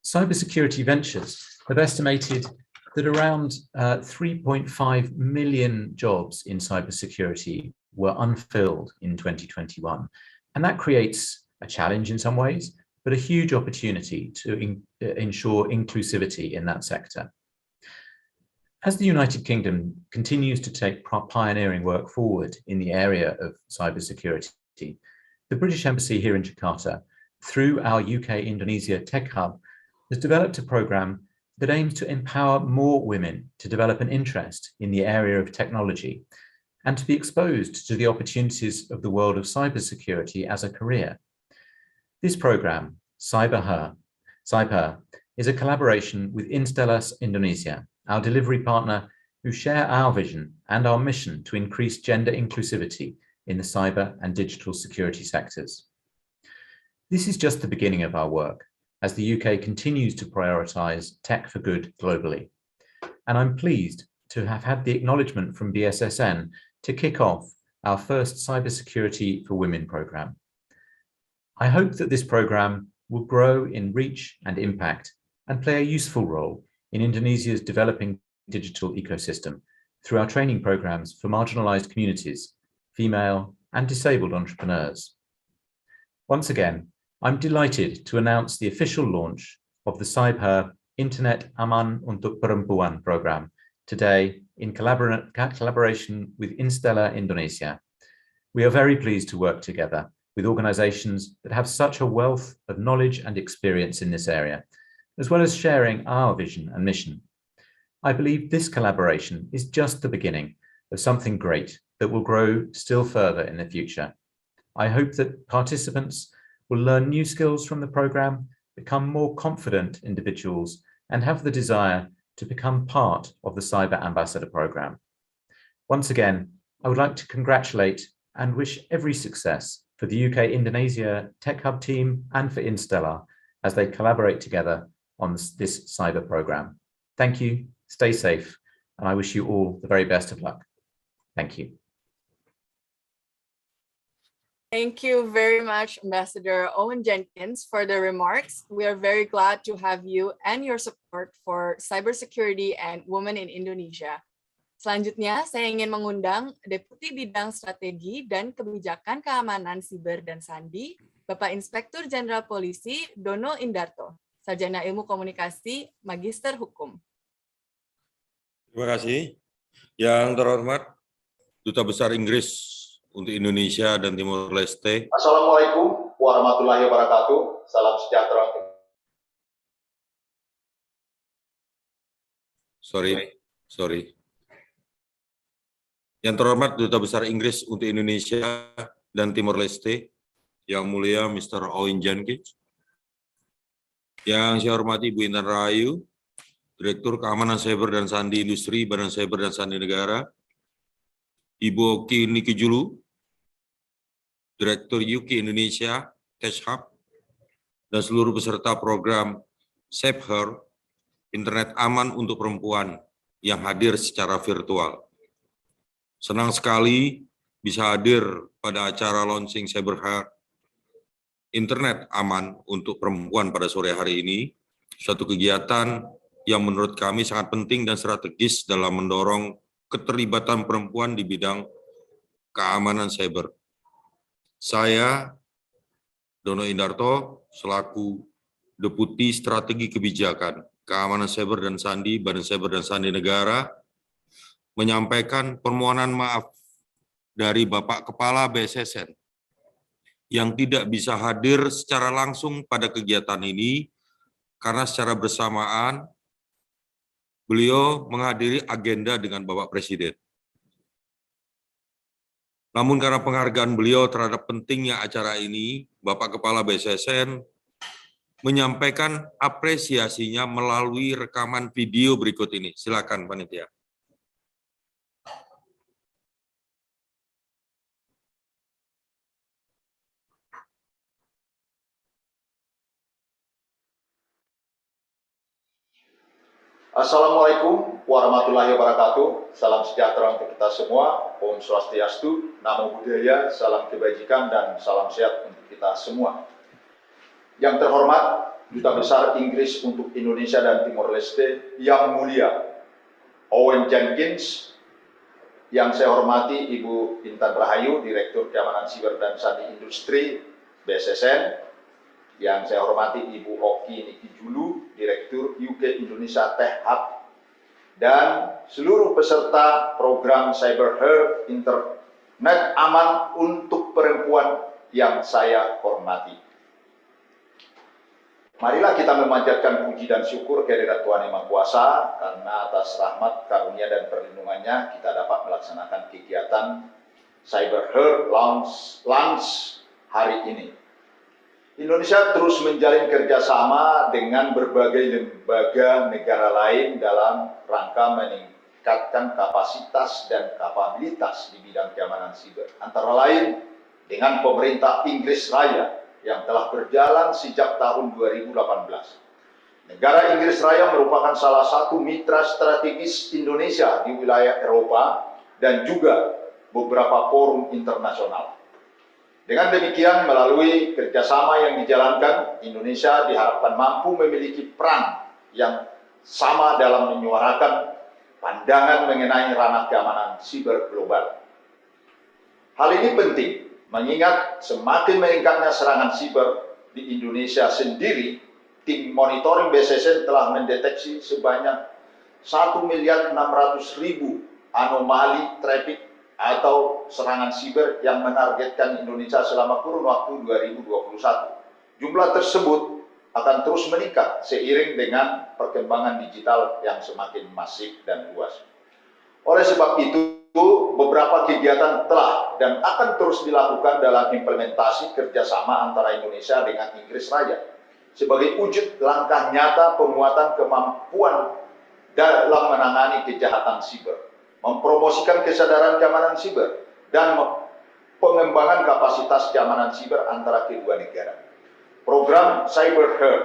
Cybersecurity Ventures have estimated that around 3.5 million jobs in cybersecurity were unfilled in 2021. And that creates a challenge in some ways, but a huge opportunity to ensure inclusivity in that sector. As the United Kingdom continues to take pioneering work forward in the area of cybersecurity, the British Embassy here in Jakarta, through our UK-Indonesia Tech Hub, has developed a program that aims to empower more women to develop an interest in the area of technology and to be exposed to the opportunities of the world of cybersecurity as a career. This program, CyberHer, is a collaboration with Instellas Indonesia, our delivery partner, who share our vision and our mission to increase gender inclusivity in the cyber and digital security sectors. This is just the beginning of our work, as the UK continues to prioritise tech for good globally. And I'm pleased to have had the acknowledgement from BSSN to kick off our first Cybersecurity for Women programme. I hope that this programme will grow in reach and impact and play a useful role in Indonesia's developing digital ecosystem through our training programmes for marginalised communities, female and disabled entrepreneurs. Once again, I'm delighted to announce the official launch of the CyberHer Internet Aman untuk Perempuan program today in collaboration with Instella Indonesia. We are very pleased to work together with organisations that have such a wealth of knowledge and experience in this area, as well as sharing our vision and mission. I believe this collaboration is just the beginning of something great that will grow still further in the future. I hope that participants will learn new skills from the programme, become more confident individuals, and have the desire to become part of the Cyber Ambassador programme. Once again, I would like to congratulate and wish every success for the UK-Indonesia Tech Hub team and for Instella as they collaborate together on this cyber programme. Thank you, stay safe, and I wish you all the very best of luck. Thank you. Thank you very much, Ambassador Owen Jenkins, for the remarks. We are very glad to have you and your support for cybersecurity and women in Indonesia. Selanjutnya, saya ingin mengundang Deputi Bidang Strategi dan Kebijakan Keamanan Siber dan Sandi, Bapak Inspektur Jenderal Polisi Dono Indarto, Sarjana Ilmu Komunikasi, Magister Hukum. Terima kasih. Yang terhormat Duta Besar Inggris untuk Indonesia dan Timor Leste. Assalamualaikum warahmatullahi wabarakatuh. Salam sejahtera. Sorry. Yang terhormat Duta Besar Inggris untuk Indonesia dan Timor Leste, Yang Mulia Mr. Owen Jenkins. Yang saya hormati Bu Intan Rahayu, Direktur Keamanan Cyber dan Sandi Industri Badan Cyber dan Sandi Negara, Ibu Oki Niki Julu, Direktur UK Indonesia Cash Hub, dan seluruh peserta program Safe Her, Internet Aman untuk Perempuan yang hadir secara virtual. Senang sekali bisa hadir pada acara launching Cyber Her, Internet Aman untuk Perempuan pada sore hari ini, suatu kegiatan yang menurut kami sangat penting dan strategis dalam mendorong keterlibatan perempuan di bidang keamanan cyber. Saya, Dono Indarto, selaku Deputi Strategi Kebijakan, Keamanan Cyber dan Sandi, Badan Cyber dan Sandi Negara, menyampaikan permohonan maaf dari Bapak Kepala BSSN yang tidak bisa hadir secara langsung pada kegiatan ini karena secara bersamaan beliau menghadiri agenda dengan Bapak Presiden. Namun karena penghargaan beliau terhadap pentingnya acara ini, Bapak Kepala BSSN menyampaikan apresiasinya melalui rekaman video berikut ini. Silakan panitia. Assalamualaikum warahmatullahi wabarakatuh. Salam sejahtera untuk kita semua. Om Swastiastu, Namo Buddhaya, salam kebajikan dan salam sehat untuk kita semua. Yang terhormat Duta Besar Inggris untuk Indonesia dan Timor Leste, Yang Mulia Owen Jenkins, yang saya hormati Ibu Intan Rahayu, Direktur Keamanan Siber dan Sandi Industri BSSN, yang saya hormati Ibu Oki Niki Julu, Direktur UK Indonesia Tech Hub, dan seluruh peserta program Cyber Her, Internet Aman untuk Perempuan yang saya hormati. Marilah kita memanjatkan puji dan syukur kehadirat Tuhan Yang Maha Kuasa, karena atas rahmat, karunia, dan perlindungannya kita dapat melaksanakan kegiatan Cyber Her Launch hari ini. Indonesia terus menjalin kerjasama dengan berbagai lembaga negara lain dalam rangka meningkatkan kapasitas dan kapabilitas di bidang keamanan siber. Antara lain dengan pemerintah Inggris Raya yang telah berjalan sejak tahun 2018. Negara Inggris Raya merupakan salah satu mitra strategis Indonesia di wilayah Eropa dan juga beberapa forum internasional. Dengan demikian, melalui kerjasama yang dijalankan, Indonesia diharapkan mampu memiliki peran yang sama dalam menyuarakan pandangan mengenai ranah keamanan siber global. Hal ini penting, mengingat semakin meningkatnya serangan siber di Indonesia sendiri, tim monitoring BSSN telah mendeteksi sebanyak 1.600.000 anomali traffic atau serangan siber yang menargetkan Indonesia selama kurun waktu 2021. Jumlah tersebut akan terus meningkat seiring dengan perkembangan digital yang semakin masif dan luas. Oleh sebab itu, beberapa kegiatan telah dan akan terus dilakukan dalam implementasi kerjasama antara Indonesia dengan Inggris Raya sebagai wujud langkah nyata penguatan kemampuan dalam menangani kejahatan siber, mempromosikan kesadaran keamanan siber, dan pengembangan kapasitas keamanan siber antara kedua negara. Program Cyber Her,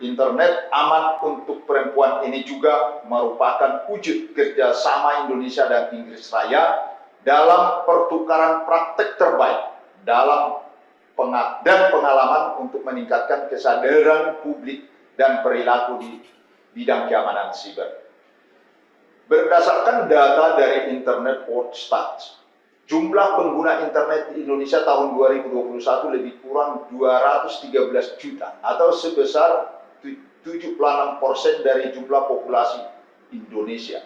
Internet Aman untuk Perempuan ini juga merupakan wujud kerjasama Indonesia dan Inggris Raya dalam pertukaran praktek terbaik dalam dan pengalaman untuk meningkatkan kesadaran publik dan perilaku di bidang keamanan siber. Berdasarkan data dari Internet World Stats, jumlah pengguna internet di Indonesia tahun 2021 lebih kurang 213 juta atau sebesar 76% dari jumlah populasi Indonesia.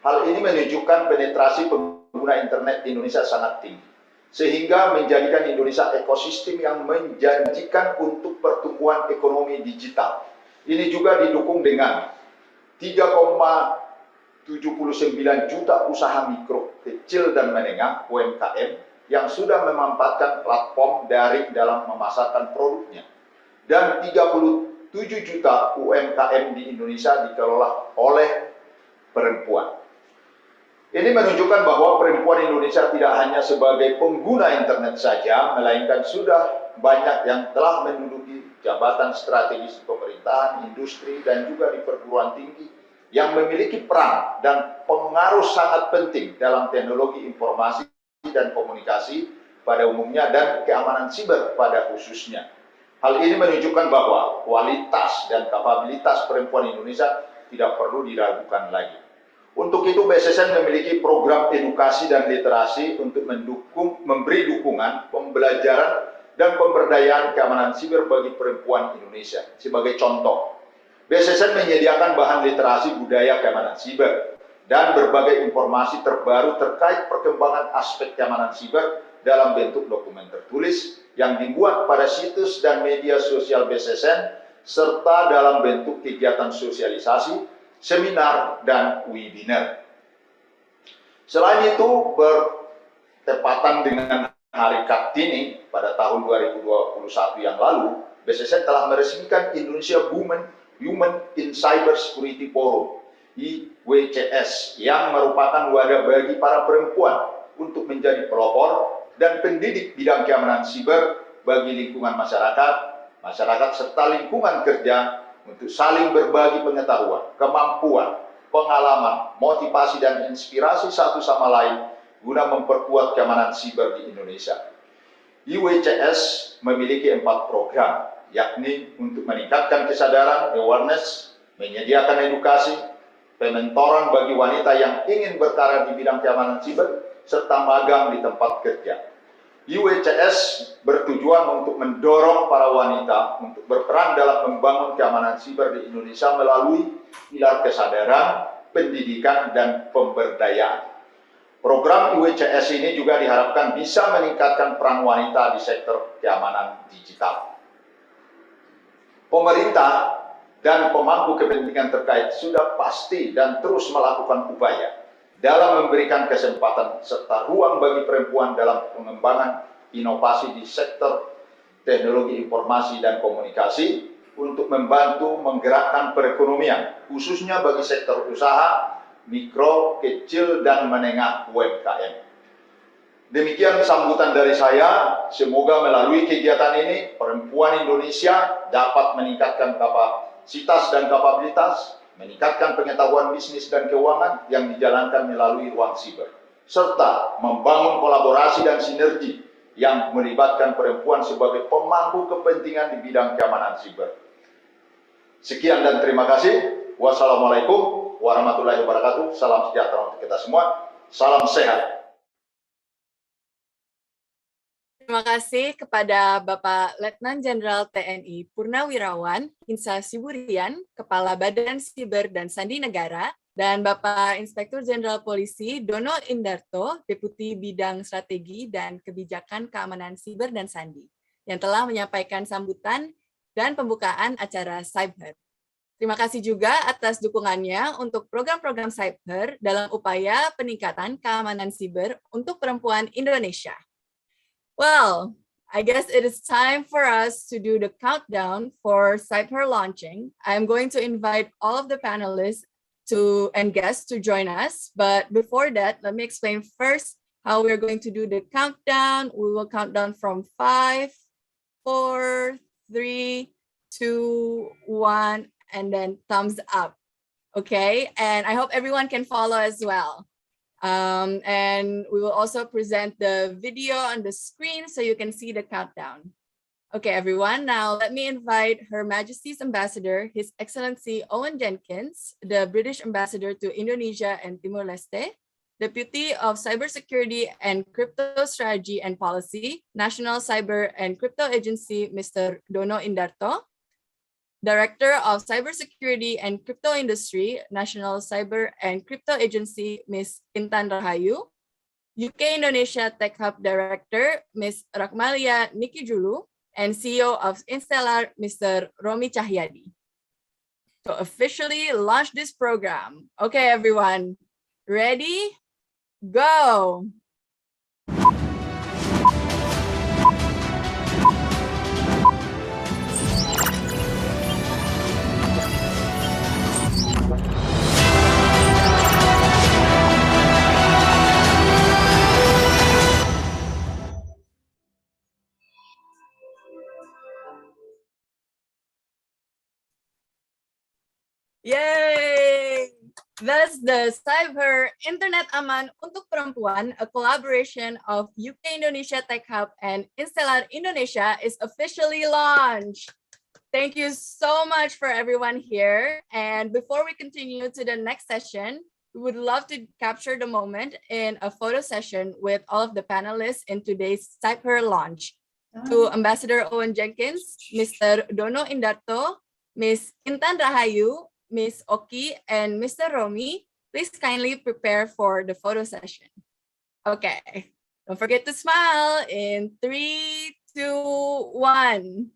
Hal ini menunjukkan penetrasi pengguna internet di Indonesia sangat tinggi, sehingga menjadikan Indonesia ekosistem yang menjanjikan untuk pertumbuhan ekonomi digital. Ini juga didukung dengan 3,79 juta usaha mikro, kecil dan menengah (UMKM) yang sudah memanfaatkan platform daring dalam memasarkan produknya. Dan 37 juta UMKM di Indonesia dikelola oleh perempuan. Ini menunjukkan bahwa perempuan Indonesia tidak hanya sebagai pengguna internet saja, melainkan sudah banyak yang telah menduduki jabatan strategis di pemerintahan, industri, dan juga di perguruan tinggi yang memiliki peran dan pengaruh sangat penting dalam teknologi informasi dan komunikasi pada umumnya dan keamanan siber pada khususnya. Hal ini menunjukkan bahwa kualitas dan kapabilitas perempuan Indonesia tidak perlu diragukan lagi. Untuk itu, BSSN memiliki program edukasi dan literasi untuk memberi dukungan, pembelajaran, dan pemberdayaan keamanan siber bagi perempuan Indonesia. Sebagai contoh, BSSN menyediakan bahan literasi budaya keamanan siber dan berbagai informasi terbaru terkait perkembangan aspek keamanan siber dalam bentuk dokumen tertulis yang dibuat pada situs dan media sosial BSSN serta dalam bentuk kegiatan sosialisasi, seminar, dan webinar. Selain itu, bertepatan dengan Hari Kartini pada tahun 2021 yang lalu, BSSN telah meresmikan Indonesia Women in Cyber Security Forum (IWCS) yang merupakan wadah bagi para perempuan untuk menjadi pelopor dan pendidik bidang keamanan siber bagi lingkungan masyarakat serta lingkungan kerja untuk saling berbagi pengetahuan, kemampuan, pengalaman, motivasi, dan inspirasi satu sama lain guna memperkuat keamanan siber di Indonesia. IWCS memiliki 4 program, yakni untuk meningkatkan kesadaran, awareness, menyediakan edukasi, pementoran bagi wanita yang ingin berkarir di bidang keamanan siber, serta magang di tempat kerja. IWCS bertujuan untuk mendorong para wanita untuk berperan dalam membangun keamanan siber di Indonesia melalui pilar kesadaran, pendidikan, dan pemberdayaan. Program IWCS ini juga diharapkan bisa meningkatkan peran wanita di sektor keamanan digital. Pemerintah dan pemangku kepentingan terkait sudah pasti dan terus melakukan upaya dalam memberikan kesempatan serta ruang bagi perempuan dalam pengembangan inovasi di sektor teknologi informasi dan komunikasi untuk membantu menggerakkan perekonomian, khususnya bagi sektor usaha, mikro, kecil, dan menengah UMKM. Demikian sambutan dari saya, semoga melalui kegiatan ini, perempuan Indonesia dapat meningkatkan kapasitas dan kapabilitas, meningkatkan pengetahuan bisnis dan keuangan yang dijalankan melalui ruang siber, serta membangun kolaborasi dan sinergi yang melibatkan perempuan sebagai pemangku kepentingan di bidang keamanan siber. Sekian dan terima kasih. Wassalamualaikum warahmatullahi wabarakatuh. Salam sejahtera untuk kita semua. Salam sehat. Terima kasih kepada Bapak Letnan Jenderal TNI Purnawirawan Hinsa Siburian, Kepala Badan Siber dan Sandi Negara, dan Bapak Inspektur Jenderal Polisi Dono Indarto, Deputi Bidang Strategi dan Kebijakan Keamanan Siber dan Sandi, yang telah menyampaikan sambutan dan pembukaan acara Cyber. Terima kasih juga atas dukungannya untuk program-program Cyber dalam upaya peningkatan keamanan siber untuk perempuan Indonesia. Well, I guess it is time for us to do the countdown for Cyber launching. I'm going to invite all of the panelists and guests to join us. But before that, let me explain first how we're going to do the countdown. We will count down from 5, 4, 3, 2, 1, and then thumbs up. Okay, and I hope everyone can follow as well. And we will also present the video on the screen so you can see the countdown. Okay, everyone, now let me invite Her Majesty's Ambassador, His Excellency Owen Jenkins, the British Ambassador to Indonesia and Timor-Leste, Deputy of Cybersecurity and Crypto Strategy and Policy, National Cyber and Crypto Agency, Mr. Dono Indarto, Director of Cybersecurity and Crypto Industry, National Cyber and Crypto Agency, Ms. Intan Rahayu, UK Indonesia Tech Hub Director, Ms. Rakmalia Nikijulu, and CEO of Instellar, Mr. Romi Cahyadi. To officially launch this program. Okay, everyone, ready? Go! Yay! Thus, the Cyber Internet Aman untuk Perempuan, a collaboration of UK Indonesia Tech Hub and Instellar Indonesia, is officially launched. Thank you so much for everyone here. And before we continue to the next session, we would love to capture the moment in a photo session with all of the panelists in today's Cyber launch. To Ambassador Owen Jenkins, Mr. Dono Indarto, Ms. Intan Rahayu, Ms. Oki, and Mr. Romi, please kindly prepare for the photo session. Okay, don't forget to smile in 3, 2, 1.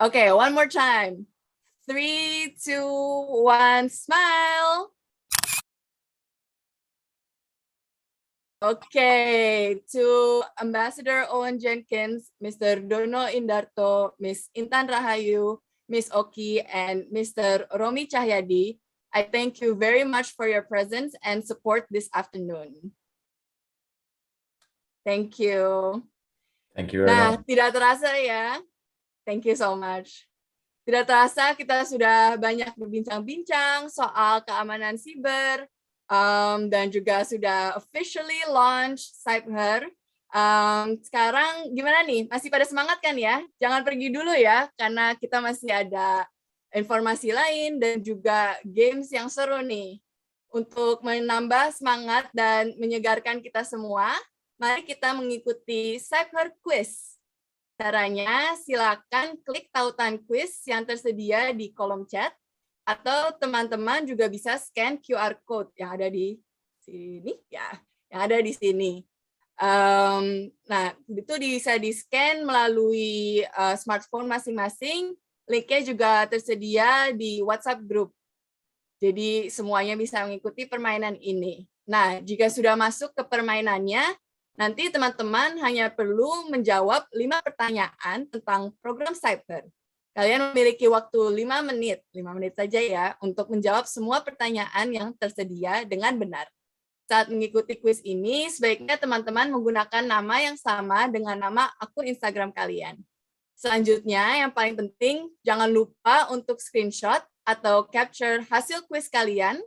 Okay, one more time. 3, 2, 1, smile. Okay, to Ambassador Owen Jenkins, Mr. Dono Indarto, Ms. Intan Rahayu, Ms. Oki, and Mr. Romi Cahyadi, I thank you very much for your presence and support this afternoon. Thank you. Thank you very Nah, much. tidak terasa ya. Thank you so much. Tidak terasa kita sudah banyak berbincang-bincang soal keamanan siber, dan juga sudah officially launch Cyber. Sekarang gimana nih? Masih pada semangat kan ya? Jangan pergi dulu ya, karena kita masih ada informasi lain dan juga games yang seru nih. Untuk menambah semangat dan menyegarkan kita semua, mari kita mengikuti Cyber Quiz. Caranya silakan klik tautan quiz yang tersedia di kolom chat, atau teman-teman juga bisa scan QR code yang ada di sini ya, yang ada di sini. Nah, itu bisa di-scan melalui smartphone masing-masing. Linknya juga tersedia di WhatsApp group. Jadi semuanya bisa mengikuti permainan ini. Nah, jika sudah masuk ke permainannya, nanti teman-teman hanya perlu menjawab 5 pertanyaan tentang program Cyber. Kalian memiliki waktu 5 menit saja ya, untuk menjawab semua pertanyaan yang tersedia dengan benar. Saat mengikuti kuis ini, sebaiknya teman-teman menggunakan nama yang sama dengan nama akun Instagram kalian. Selanjutnya, yang paling penting, jangan lupa untuk screenshot atau capture hasil kuis kalian,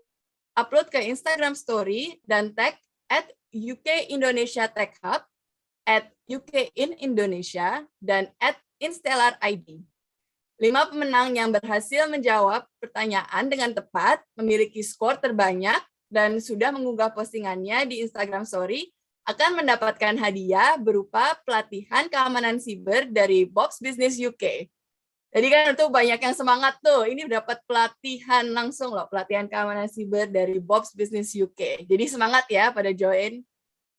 upload ke Instagram Story, dan tag @UK Indonesia Tech Hub, @UK in Indonesia, dan @Instellar ID. 5 pemenang yang berhasil menjawab pertanyaan dengan tepat memiliki skor terbanyak dan sudah mengunggah postingannya di Instagram Story akan mendapatkan hadiah berupa pelatihan keamanan siber dari Bob's Business UK. Jadi kan itu banyak yang semangat tuh, ini dapat pelatihan langsung loh, pelatihan keamanan siber dari Bob's Business UK. Jadi semangat ya pada join.